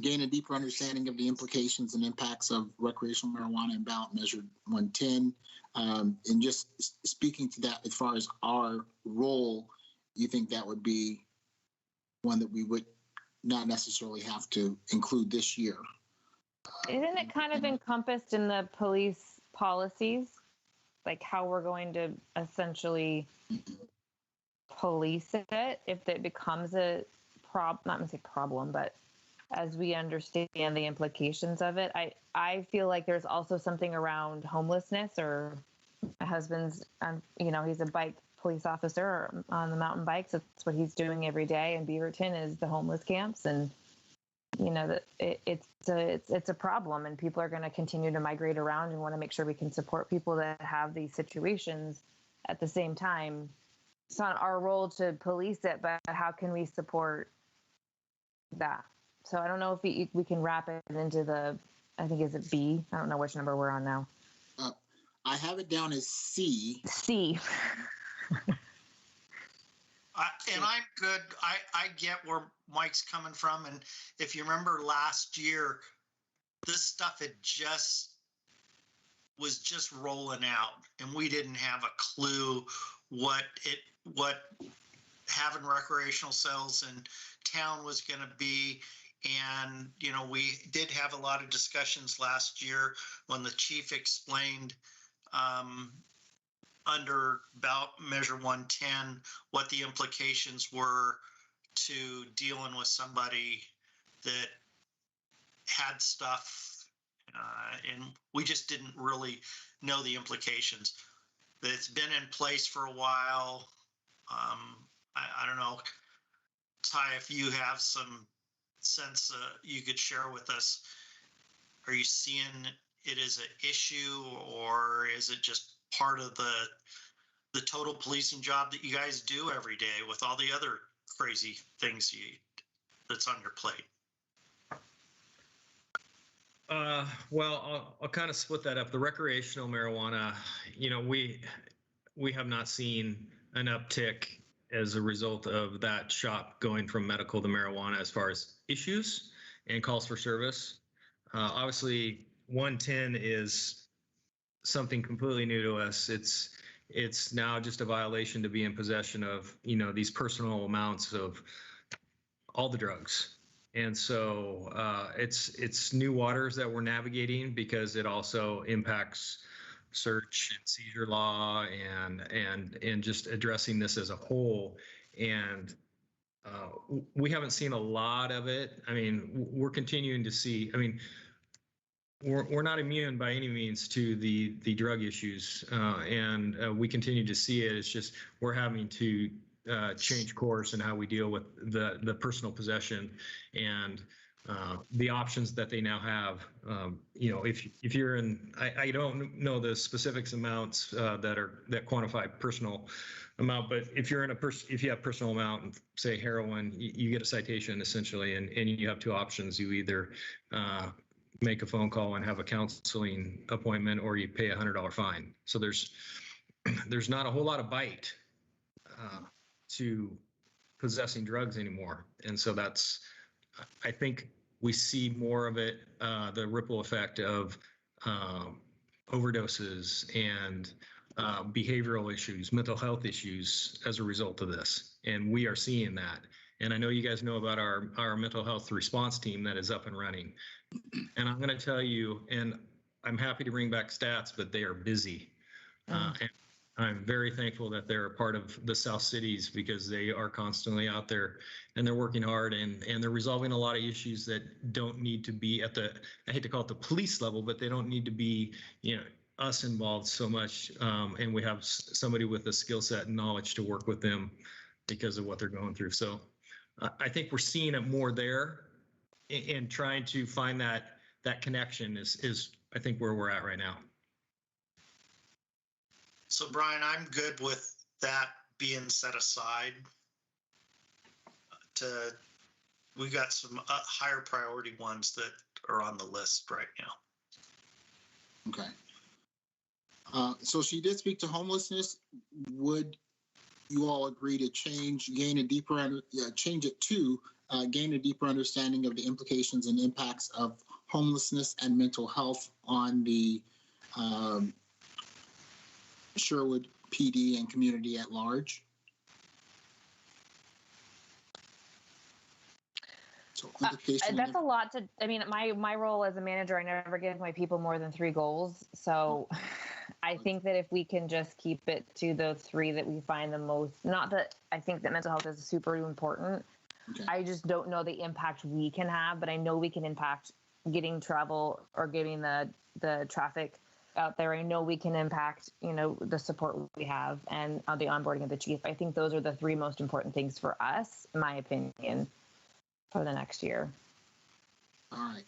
gain a deeper understanding of the implications and impacts of recreational marijuana and ballot measure 110, and just speaking to that as far as our role, you think that would be one that we would not necessarily have to include this year? Isn't it kind of encompassed in the police policies, like how we're going to essentially police it if it becomes a not going to say problem, but as we understand the implications of it? I feel like there's also something around homelessness, or my husband's, he's a bike police officer on the mountain bikes. That's what he's doing every day in Beaverton, is the homeless camps. And, it's a problem, and people are going to continue to migrate around, and want to make sure we can support people that have these situations. At the same time, it's not our role to police it, but how can we support that? So I don't know if we can wrap it into the, I think, is it B? I don't know which number we're on now. I have it down as C. C. And I'm good. I get where Mike's coming from. And if you remember last year, this stuff was just rolling out, and we didn't have a clue what having recreational sales in town was going to be. And, we did have a lot of discussions last year when the chief explained under ballot measure 110 what the implications were to dealing with somebody that had stuff, and we just didn't really know the implications. That it's been in place for a while. I don't know, Ty, if you have some sense you could share with us. Are you seeing it as an issue, or is it just part of the total policing job that you guys do every day with all the other crazy things that's on your plate? Well, I'll kind of split that up. The recreational marijuana, we have not seen an uptick as a result of that shop going from medical to marijuana as far as issues and calls for service. Obviously, 110 is something completely new to us. It's now just a violation to be in possession of, these personal amounts of all the drugs. And so it's new waters that we're navigating because it also impacts search and seizure law and just addressing this as a whole. And we haven't seen a lot of it. I mean, we're continuing to see, we're not immune by any means to the drug issues, and we continue to see it. It's just we're having to change course in how we deal with the personal possession and the options that they now have. If you're in, I don't know the specifics amounts that quantify personal amount, but if you're in if you have personal amount, say heroin, you get a citation essentially, and you have two options. You either make a phone call and have a counseling appointment, or you pay $100 fine. So there's not a whole lot of bite to possessing drugs anymore. And so I think we see more of it, the ripple effect of overdoses and behavioral issues, mental health issues as a result of this. And we are seeing that. And I know you guys know about our mental health response team that is up and running. And I'm going to tell you, and I'm happy to bring back stats, but they are busy. And I'm very thankful that they're a part of the South Cities because they are constantly out there and they're working hard and they're resolving a lot of issues that don't need to be at I hate to call it the police level, but they don't need to be, us involved so much. And we have somebody with the skill set and knowledge to work with them because of what they're going through. So I think we're seeing it more there, and trying to find that connection is I think where we're at right now. So Brian, I'm good with that being set aside. We got some higher priority ones that are on the list right now. Okay. So she did speak to homelessness. Would you all agree to change it to gain a deeper understanding of the implications and impacts of homelessness and mental health on the Sherwood PD and community at large? So that's a lot to, my role as a manager, I never give my people more than 3 goals. So I think that if we can just keep it to those 3 that we find the most, not that I think that mental health is super important. Okay. I just don't know the impact we can have, but I know we can impact getting travel or getting the traffic out there. I know we can impact, the support we have and the onboarding of the chief. I think those are the 3 most important things for us, in my opinion, for the next year. All right.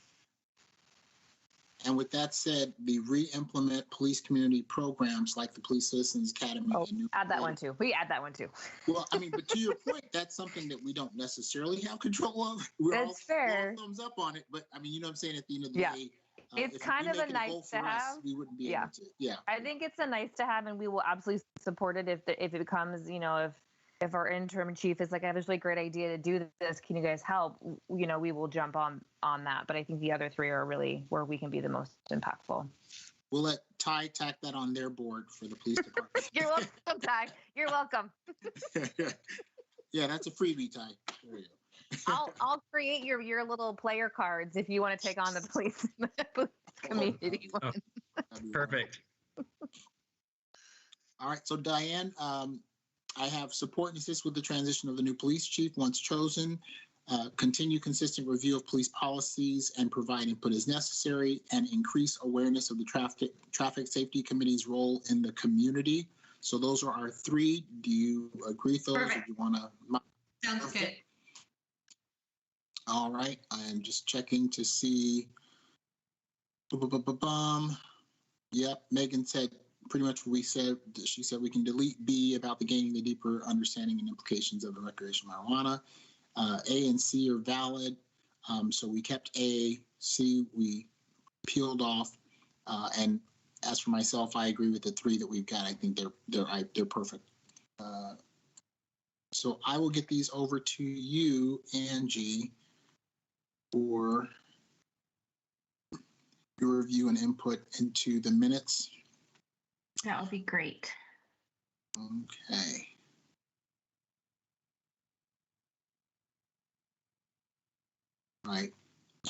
And with that said, we re-implement police community programs like the Police Citizens Academy. Add that one too. We add that one too. Well, but to your point, that's something that we don't necessarily have control of. It's fair. All thumbs up on it, but you know what I'm saying? At the end of the day, it's kind of a nice to have. We wouldn't be able to. Yeah. I think it's a nice to have, and we will absolutely support it if it becomes, if our interim chief is like, I have this really great idea to do this, can you guys help? We will jump on that. But I think the other 3 are really where we can be the most impactful. We'll let Ty tack that on their board for the police department. You're welcome, Ty. You're welcome. Yeah, that's a freebie, Ty. There you go. I'll create your little player cards if you want to take on the police community one. Perfect. All right, so Diane, I have support and assist with the transition of the new police chief once chosen, continue consistent review of police policies and provide input as necessary, and increase awareness of the traffic safety committee's role in the community. So those are our 3. Do you agree with those? Perfect. Or do you want to? Sounds good. All right, I am just checking to see. Yep, Megan said pretty much what we said. She said we can delete B about the gaining the deeper understanding and implications of the recreational marijuana. A and C are valid. So we kept A. C we peeled off. And as for myself, I agree with the 3 that we've got. I think they're perfect. So I will get these over to you, Angie, for your review and input into the minutes. That would be great. Okay. Right.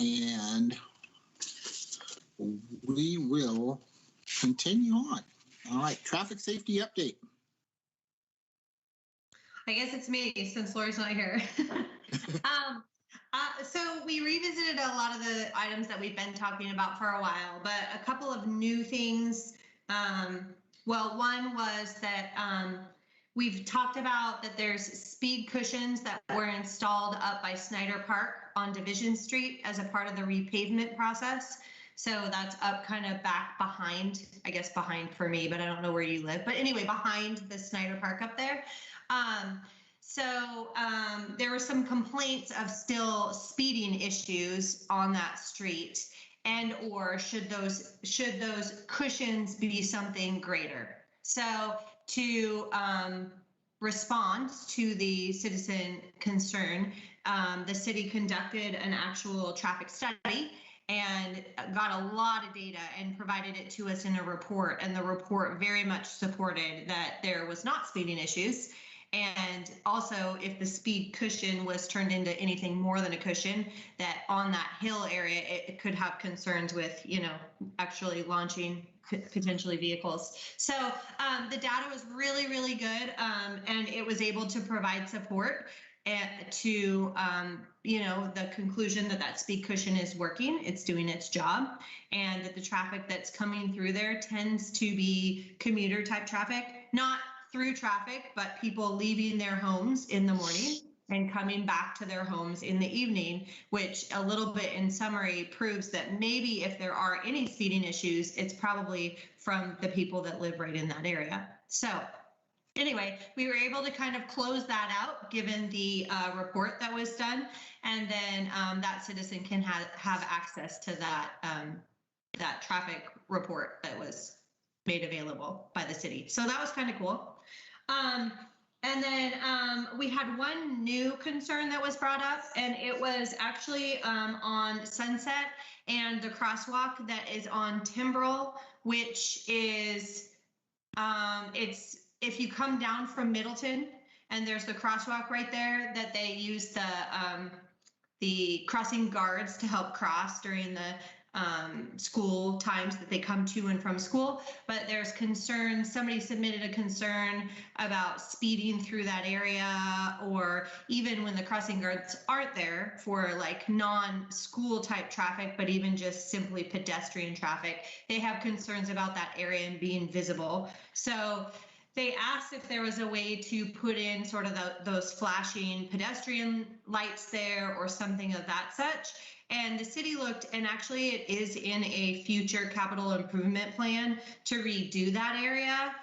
And we will continue on. All right. Traffic safety update. I guess it's me since Lori's not here. So we revisited a lot of the items that we've been talking about for a while, but a couple of new things. Well, one was that we've talked about that there's speed cushions that were installed up by Snyder Park on Division Street as a part of the repavement process. So that's up kind of back behind, I guess behind for me, but I don't know where you live. But anyway, behind the Snyder Park up there. There were some complaints of still speeding issues on that street, and or should those cushions be something greater? So to respond to the citizen concern, the city conducted an actual traffic study and got a lot of data and provided it to us in a report. And the report very much supported that there was not speeding issues. And also, if the speed cushion was turned into anything more than a cushion, that on that hill area, it could have concerns with, actually launching potentially vehicles. So the data was really, really good, and it was able to provide support to, the conclusion that speed cushion is working, it's doing its job, and that the traffic that's coming through there tends to be commuter type traffic, not through traffic, but people leaving their homes in the morning and coming back to their homes in the evening, which a little bit in summary proves that maybe if there are any speeding issues, it's probably from the people that live right in that area. So anyway, we were able to kind of close that out given the report that was done. And then that citizen can have access to that traffic report that was made available by the city. So that was kind of cool. And then we had one new concern that was brought up, and it was actually on Sunset and the crosswalk that is on Timbrel, which is, it's, if you come down from Middleton and there's the crosswalk right there that they use the crossing guards to help cross during the school times that they come to and from school, but there's concern, somebody submitted a concern about speeding through that area, or even when the crossing guards aren't there for like non-school type traffic, but even just simply pedestrian traffic, they have concerns about that area and being visible. So they asked if there was a way to put in sort of those flashing pedestrian lights there or something of that such. And the city looked, and actually it is in a future capital improvement plan to redo that area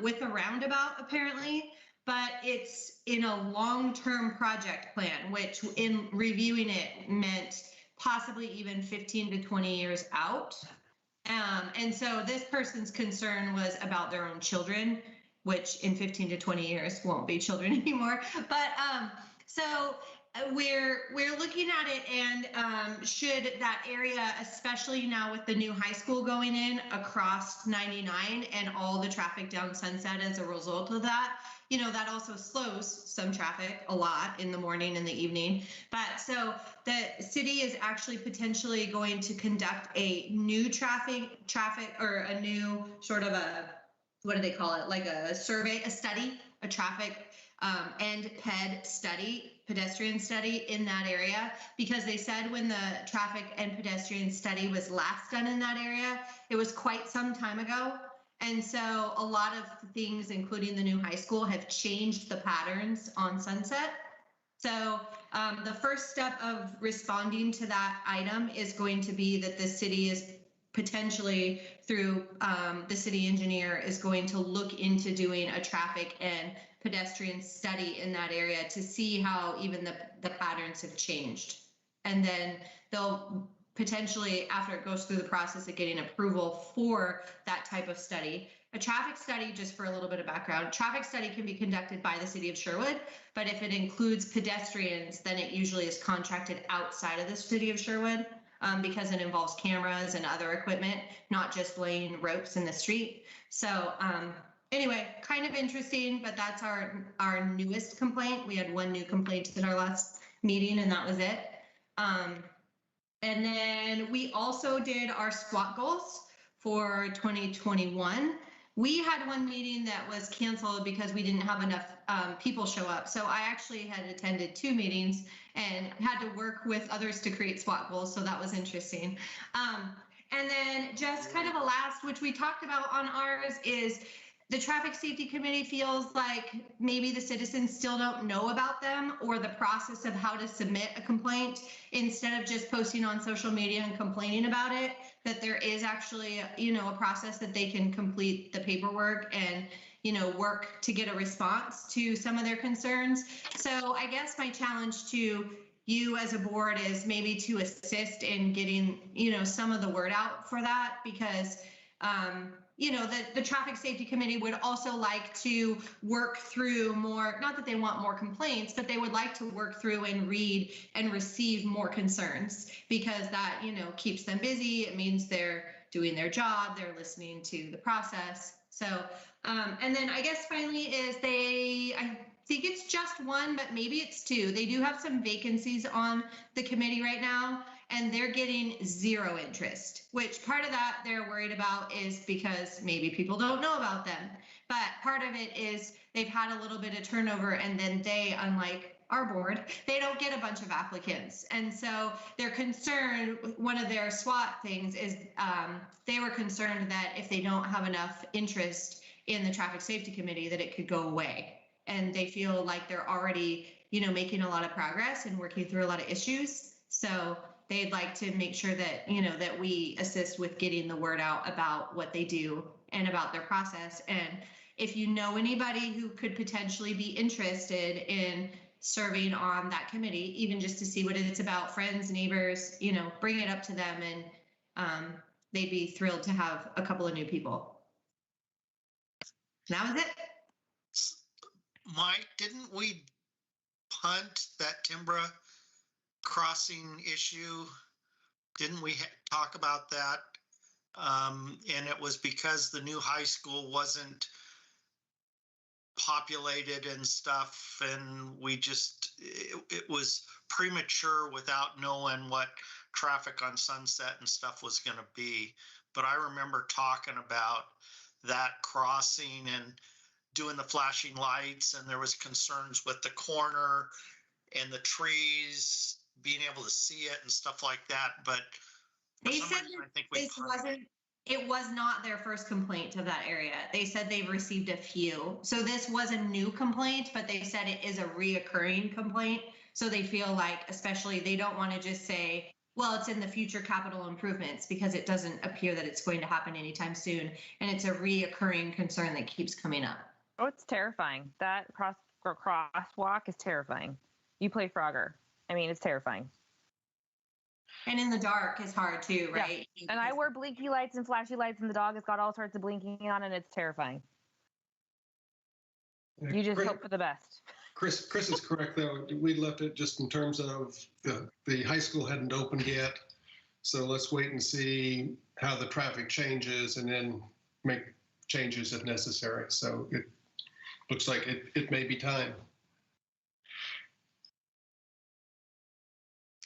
with a roundabout apparently, but it's in a long-term project plan, which in reviewing it meant possibly even 15 to 20 years out. And so this person's concern was about their own children, which in 15 to 20 years won't be children anymore. But so we're looking at it, and should that area, especially now with the new high school going in across 99 and all the traffic down Sunset as a result of that, that also slows some traffic a lot in the morning and the evening. But so the city is actually potentially going to conduct a new traffic or a new sort of what do they call it? Like a survey, a study, a traffic and pedestrian study in that area, because they said when the traffic and pedestrian study was last done in that area, it was quite some time ago. And so a lot of things, including the new high school, have changed the patterns on Sunset. So the first step of responding to that item is going to be that the city is potentially through the city engineer is going to look into doing a traffic and pedestrian study in that area to see how even the patterns have changed. And then they'll potentially, after it goes through the process of getting approval for that type of study, a traffic study, just for a little bit of background, traffic study can be conducted by the city of Sherwood, but if it includes pedestrians, then it usually is contracted outside of the city of Sherwood because it involves cameras and other equipment, not just laying ropes in the street. So anyway, kind of interesting, but that's our newest complaint. We had one new complaint in our last meeting and that was it. And then we also did our SWAT goals for 2021. We had one meeting that was canceled because we didn't have enough people show up. So I actually had attended 2 meetings and had to work with others to create SWAT goals. So that was interesting. And then just kind of a last, which we talked about on ours, is the Traffic Safety Committee feels like maybe the citizens still don't know about them or the process of how to submit a complaint. Instead of just posting on social media and complaining about it, that there is actually, a process that they can complete the paperwork and, work to get a response to some of their concerns. So I guess my challenge to you as a board is maybe to assist in getting, some of the word out for that, because the Traffic Safety Committee would also like to work through more, not that they want more complaints, but they would like to work through and read and receive more concerns, because that, keeps them busy. It means they're doing their job, they're listening to the process. So, and then I guess finally is I think it's just 1, but maybe it's 2. They do have some vacancies on the committee right now, and they're getting 0 interest, which part of that they're worried about is because maybe people don't know about them. But part of it is they've had a little bit of turnover, and then they, unlike our board, they don't get a bunch of applicants. And so they're concerned, one of their SWAT things is they were concerned that if they don't have enough interest in the Traffic Safety Committee, that it could go away. And they feel like they're already, making a lot of progress and working through a lot of issues. So they'd like to make sure that, that we assist with getting the word out about what they do and about their process. And if you know anybody who could potentially be interested in serving on that committee, even just to see what it's about, friends, neighbors, bring it up to them, and they'd be thrilled to have a couple of new people. That was it. Mike, didn't we punt that Timbra crossing issue? Didn't we talk about that? And it was because the new high school wasn't populated and stuff, and we just, it was premature without knowing what traffic on Sunset and stuff was going to be. But I remember talking about that crossing and doing the flashing lights, and there was concerns with the corner and the trees, being able to see it and stuff like that. But they said it was not their first complaint to that area. They said they've received a few. So this was a new complaint, but they said it is a reoccurring complaint. So they feel like, especially, they don't want to just say, well, it's in the future capital improvements, because it doesn't appear that it's going to happen anytime soon. And it's a reoccurring concern that keeps coming up. Oh, it's terrifying. That crosswalk is terrifying. You play Frogger. I mean, it's terrifying. And in the dark is hard too, right? Yeah. And I wear blinky lights and flashy lights, and the dog has got all sorts of blinking on, and it's terrifying. You just hope for the best. Chris is correct, though. We left it just in terms of the high school hadn't opened yet. So let's wait and see how the traffic changes and then make changes if necessary. So it looks like it may be time.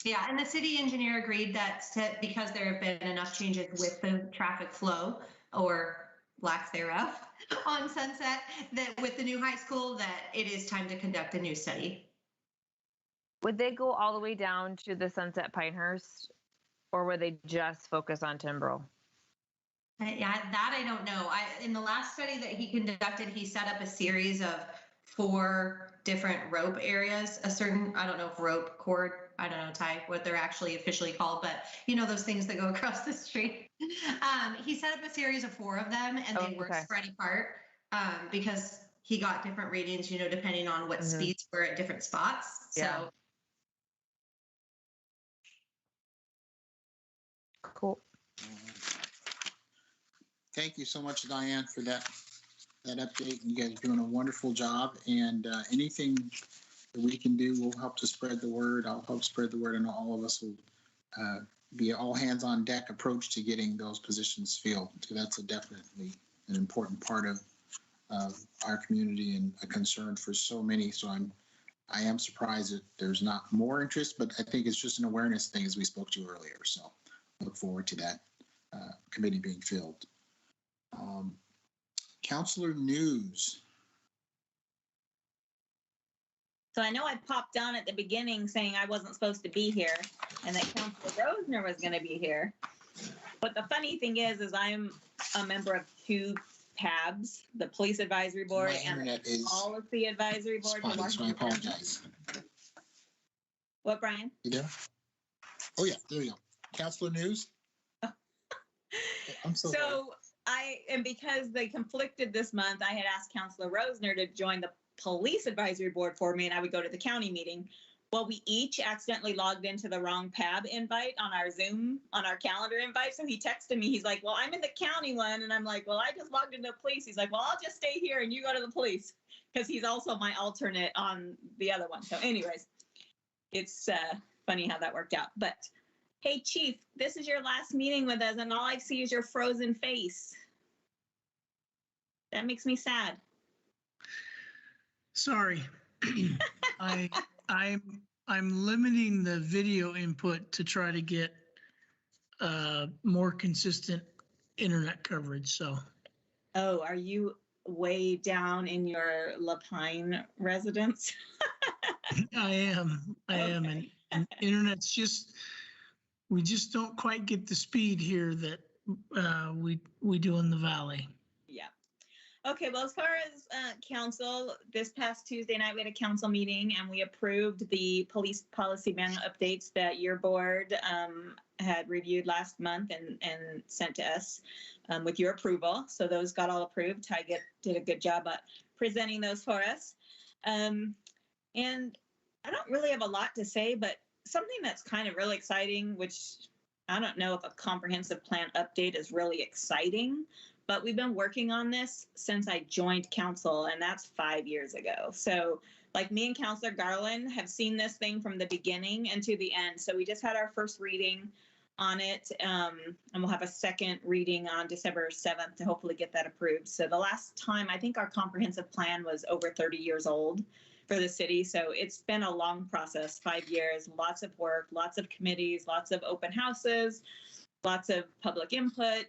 Yeah, and the city engineer agreed that because there have been enough changes with the traffic flow, or lack thereof, on Sunset, that with the new high school, that it is time to conduct a new study. Would they go all the way down to the Sunset Pinehurst, or would they just focus on Timbrel? Yeah, that I don't know. In the last study that he conducted, he set up a series of 4 different rope areas, I don't know if rope, cord, I don't know, Ty, what they're actually officially called, but those things that go across the street. He set up a series of 4 of them, and they were Okay. spread apart because he got different ratings, depending on what speeds were at different spots. Yeah. So Cool. Thank you so much, Diane, for that update. You guys are doing a wonderful job, and anything that we can do will help to spread the word. I'll help spread the word, and all of us will be all hands on deck approach to getting those positions filled. So that's definitely an important part of our community and a concern for so many. So I am surprised that there's not more interest, but I think it's just an awareness thing, as we spoke to earlier. So look forward to that committee being filled. Counselor News. So I know I popped on at the beginning saying I wasn't supposed to be here and that Counselor Rosner was going to be here. But the funny thing is I'm a member of 2 PABs, the Police Advisory Board and the Policy Advisory Board. Spotty, so I apologize. What, Brian? You there? Oh, yeah, there you go. Counselor News. I'm so sorry. And because they conflicted this month, I had asked Counselor Rosner to join the Police Advisory Board for me, and I would go to the county meeting. Well, we each accidentally logged into the wrong PAB invite on our Zoom, on our calendar invite. So he texted me. He's like, well, I'm in the county one. And I'm like, well, I just logged into police. He's like, well, I'll just stay here and you go to the police, because he's also my alternate on the other one. So anyways, it's funny how that worked out. But hey, Chief, this is your last meeting with us, and all I see is your frozen face. That makes me sad. Sorry. I'm limiting the video input to try to get more consistent internet coverage. So. Oh, are you way down in your Lapine residence? I am. And internet's we just don't quite get the speed here that we do in the Valley. Yeah. Okay, well, as far as council, this past Tuesday night, we had a council meeting and we approved the police policy manual updates that your board had reviewed last month and sent to us with your approval. So those got all approved. Ty did a good job at presenting those for us. And I don't really have a lot to say, but something that's kind of really exciting, which I don't know if a comprehensive plan update is really exciting, but we've been working on this since I joined council, and that's 5 years ago. So like me and Councilor Garland have seen this thing from the beginning and to the end. So we just had our first reading on it, and we'll have a second reading on December 7th to hopefully get that approved. So the last time, I think our comprehensive plan was over 30 years old for the city. So it's been a long process, 5 years, lots of work, lots of committees, lots of open houses, lots of public input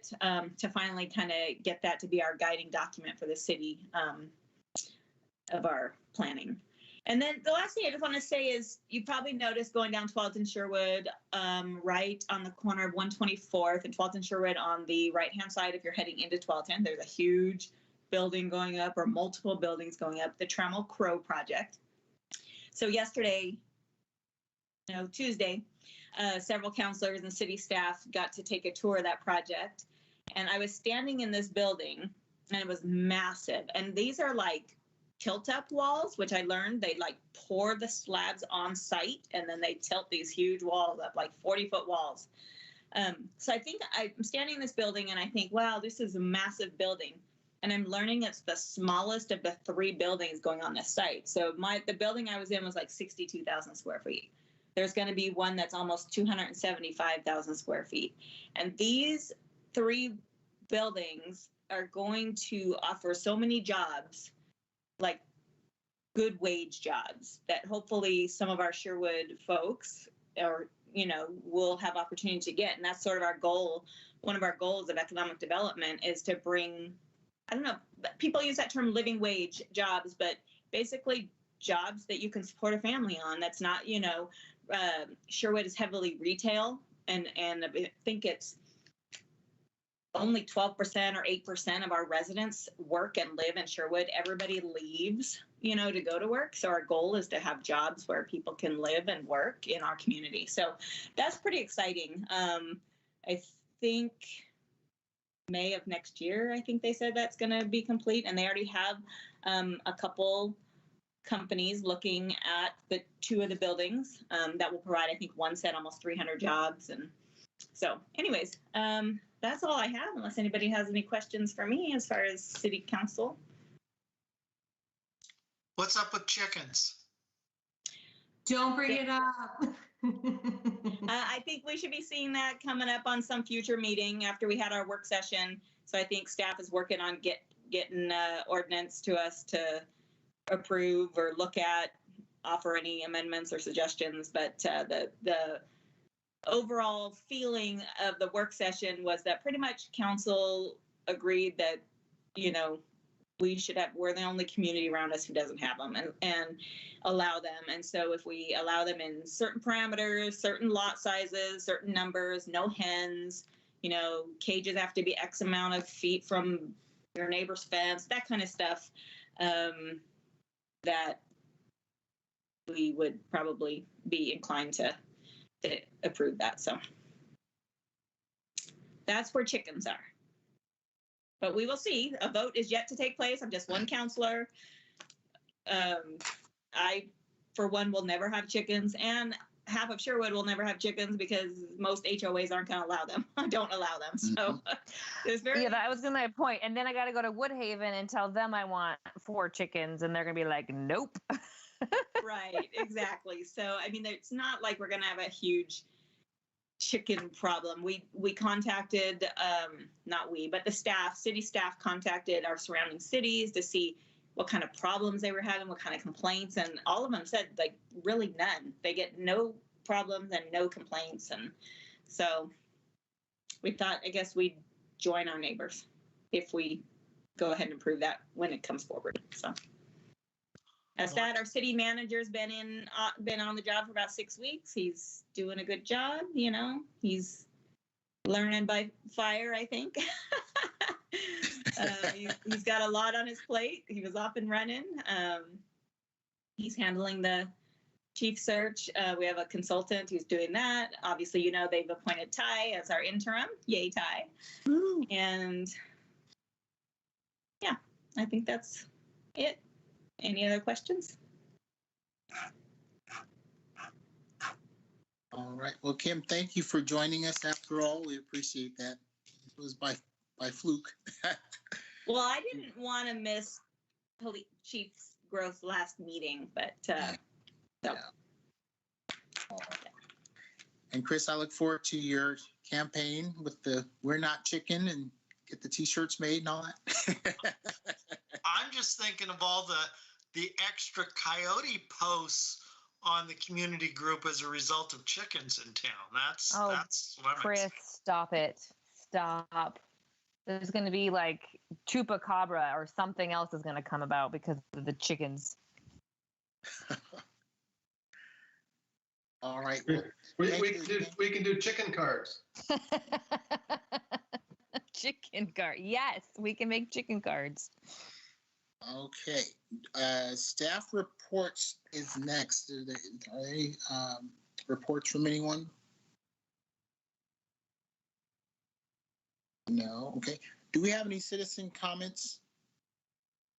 to finally kind of get that to be our guiding document for the city of our planning. And then the last thing I just want to say is you probably noticed going down 12th and Sherwood, right on the corner of 124th and 12th and Sherwood on the right-hand side, if you're heading into 1210, there's a huge building going up or multiple buildings going up, the Trammell Crow project. So yesterday, Tuesday, several councilors and city staff got to take a tour of that project. And I was standing in this building and it was massive. And these are like tilt up walls, which I learned they like pour the slabs on site and then they tilt these huge walls up, like 40-foot walls. So I think I'm standing in this building and I think, wow, this is a massive building. And I'm learning it's the smallest of the 3 buildings going on this site. So the building I was in was like 62,000 square feet. There's going to be one that's almost 275,000 square feet. And these 3 buildings are going to offer so many jobs, like good wage jobs, that hopefully some of our Sherwood folks will have opportunity to get. And that's sort of our goal. One of our goals of economic development is to bring, I don't know, people use that term living wage jobs, but basically jobs that you can support a family on. That's not, Sherwood is heavily retail, and I think it's only 12% or 8% of our residents work and live in Sherwood. Everybody leaves, to go to work. So our goal is to have jobs where people can live and work in our community. So that's pretty exciting. I think May of next year. I think they said that's going to be complete, and they already have a couple companies looking at the 2 of the buildings that will provide, I think one said almost 300 jobs. And so anyways, that's all I have, unless anybody has any questions for me as far as city council. What's up with chickens? Don't bring it up. I think we should be seeing that coming up on some future meeting after we had our work session. So I think staff is working on getting ordinance to us to approve or look at, offer any amendments or suggestions. But the overall feeling of the work session was that pretty much council agreed that, you know, we're the only community around us who doesn't have them, and allow them. And so if we allow them in certain parameters, certain lot sizes, certain numbers, no hens, you know, cages have to be X amount of feet from your neighbor's fence, that kind of stuff, that we would probably be inclined to approve that. So that's where chickens are. But we will see. A vote is yet to take place. I'm just one counselor. I, for one, will never have chickens, and half of Sherwood will never have chickens because most HOAs aren't going to allow them. Don't allow them. So there's very... Yeah, that was my point. And then I got to go to Woodhaven and tell them I want 4 chickens, and they're going to be like, nope. Right, exactly. So, I mean, it's not like we're going to have a huge chicken problem. We contacted, not we, but the staff, city staff contacted our surrounding cities to see what kind of problems they were having, what kind of complaints, and all of them said, like, really none. They get no problems and no complaints. And so we thought, I guess we'd join our neighbors if we go ahead and approve that when it comes forward. So as that, our city manager's been on the job for about 6 weeks. He's doing a good job. You know, he's learning by fire, I think. He's got a lot on his plate. He was off and running. He's handling the chief search. We have a consultant who's doing that. Obviously, you know, they've appointed Ty as our interim. Yay, Ty. Woo. And yeah, I think that's it. Any other questions? All right. Well, Kim, thank you for joining us after all. We appreciate that. It was by fluke. Well, I didn't want to miss Police Chief's growth last meeting, but so. Yeah. And Chris, I look forward to your campaign with the "We're Not Chicken" and get the T-shirts made and all that. I'm just thinking of all the extra coyote posts on the community group as a result of chickens in town. That's what I'm Chris, stop it. Stop. There's going to be like chupacabra or something else is going to come about because of the chickens. All right. We can do chicken cards. Chicken card. Yes, we can make chicken cards. Okay. Staff reports is next. Are there any reports from anyone? No. Okay. Do we have any citizen comments,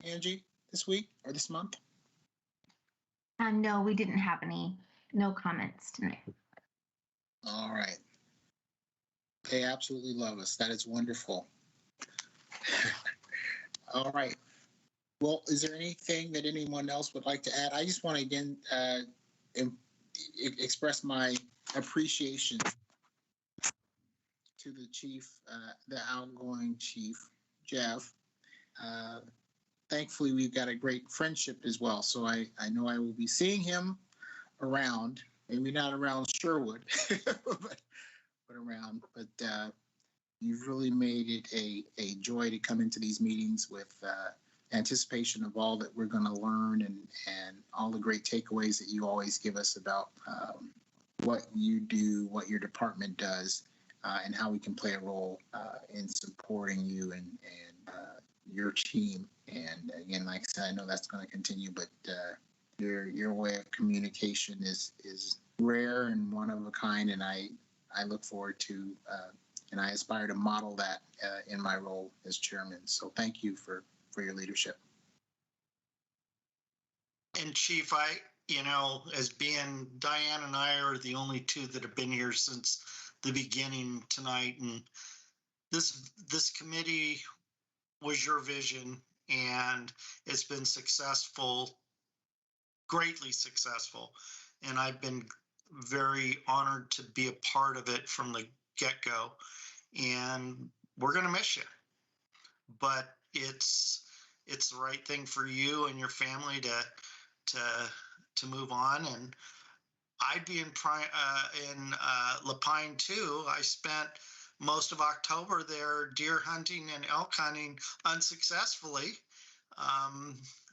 Angie, this week or this month? No, we didn't have any. No comments tonight. All right. They absolutely love us. That is wonderful. All right. Well, is there anything that anyone else would like to add? I just want to again express my appreciation to the chief, the outgoing chief, Jeff. Thankfully, we've got a great friendship as well. So I know I will be seeing him around, maybe not around Sherwood, but around. But you've really made it a joy to come into these meetings with anticipation of all that we're going to learn and all the great takeaways that you always give us about what you do, what your department does, and how we can play a role in supporting you and your team. And again, like I said, I know that's going to continue, but your way of communication is rare and one of a kind, and I look forward to and I aspire to model that in my role as chairman. So thank you for your leadership. And Chief, as being Diane and I are the only two that have been here since the beginning tonight, and this committee was your vision, and it's been successful, greatly successful, and I've been very honored to be a part of it from the get-go. And we're going to miss you, but it's the right thing for you and your family to move on. And I'd be in La Pine too. I spent most of October there deer hunting and elk hunting unsuccessfully,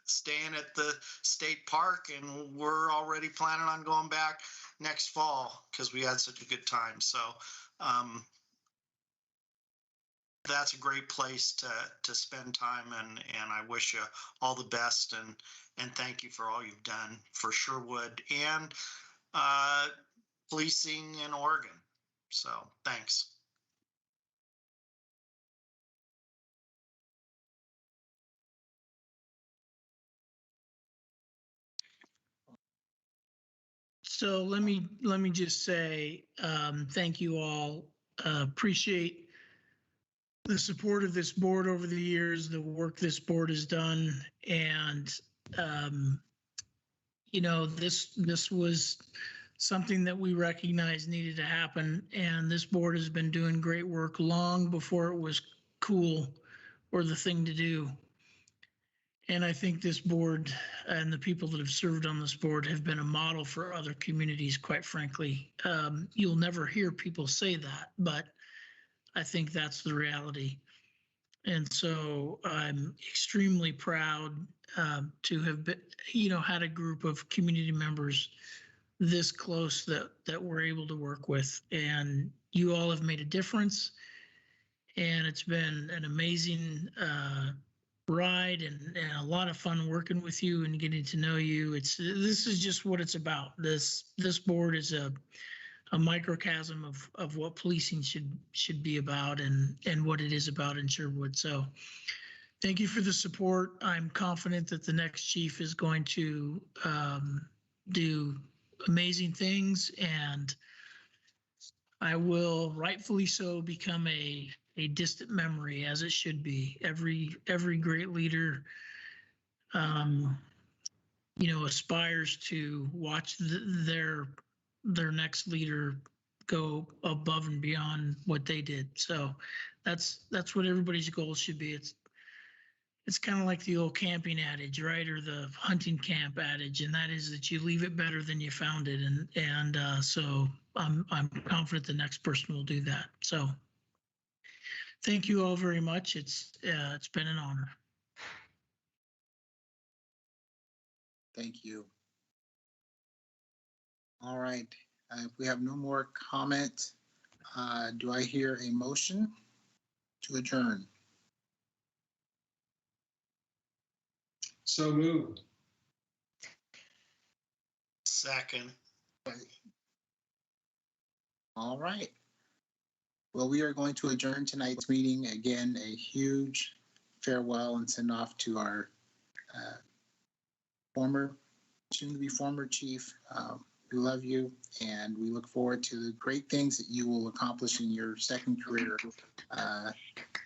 staying at the state park, and we're already planning on going back next fall because we had such a good time. So that's a great place to spend time, and I wish you all the best, and thank you for all you've done for Sherwood and policing in Oregon. So thanks. So let me just say thank you all. Appreciate the support of this board over the years, the work this board has done, and this was something that we recognized needed to happen, and this board has been doing great work long before it was cool or the thing to do. And I think this board and the people that have served on this board have been a model for other communities, quite frankly. You'll never hear people say that, but I think that's the reality. And so I'm extremely proud to have been, had a group of community members this close that we're able to work with. And you all have made a difference. And it's been an amazing ride and a lot of fun working with you and getting to know you. This is just what it's about. This board is a microcosm of what policing should be about and what it is about in Sherwood. So thank you for the support. I'm confident that the next chief is going to do amazing things, and I will rightfully so become a distant memory, as it should be. Every great leader aspires to watch their next leader go above and beyond what they did. So that's what everybody's goal should be. It's kind of like the old camping adage, right? Or the hunting camp adage, and that is that you leave it better than you found it. And so I'm confident the next person will do that. So thank you all very much. It's been an honor. Thank you. All right. If we have no more comment, do I hear a motion to adjourn? So moved. Second. All right. Well, we are going to adjourn tonight's meeting. Again, a huge farewell and send off to our soon-to-be former chief. We love you, and we look forward to the great things that you will accomplish in your second career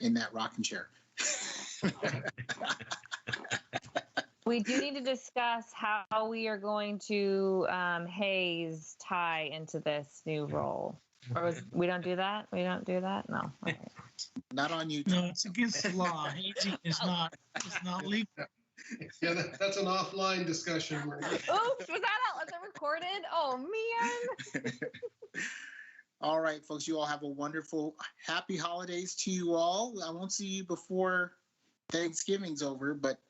in that rocking chair. We do need to discuss how we are going to haze Ty into this new role. Or we don't do that? We don't do that? No. Okay. Not on you. No, it's against the law. Hazing is not legal. Yeah, that's an offline discussion. Oops, was it recorded? Oh, man. All right, folks, you all have a wonderful, happy holidays to you all. I won't see you before Thanksgiving's over, but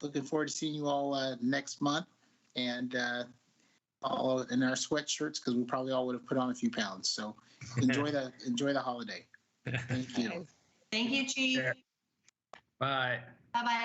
looking forward to seeing you all next month, and all in our sweatshirts, because we probably all would have put on a few pounds. So enjoy the holiday. Thank you. Thank you, Chief. Bye. Bye-bye.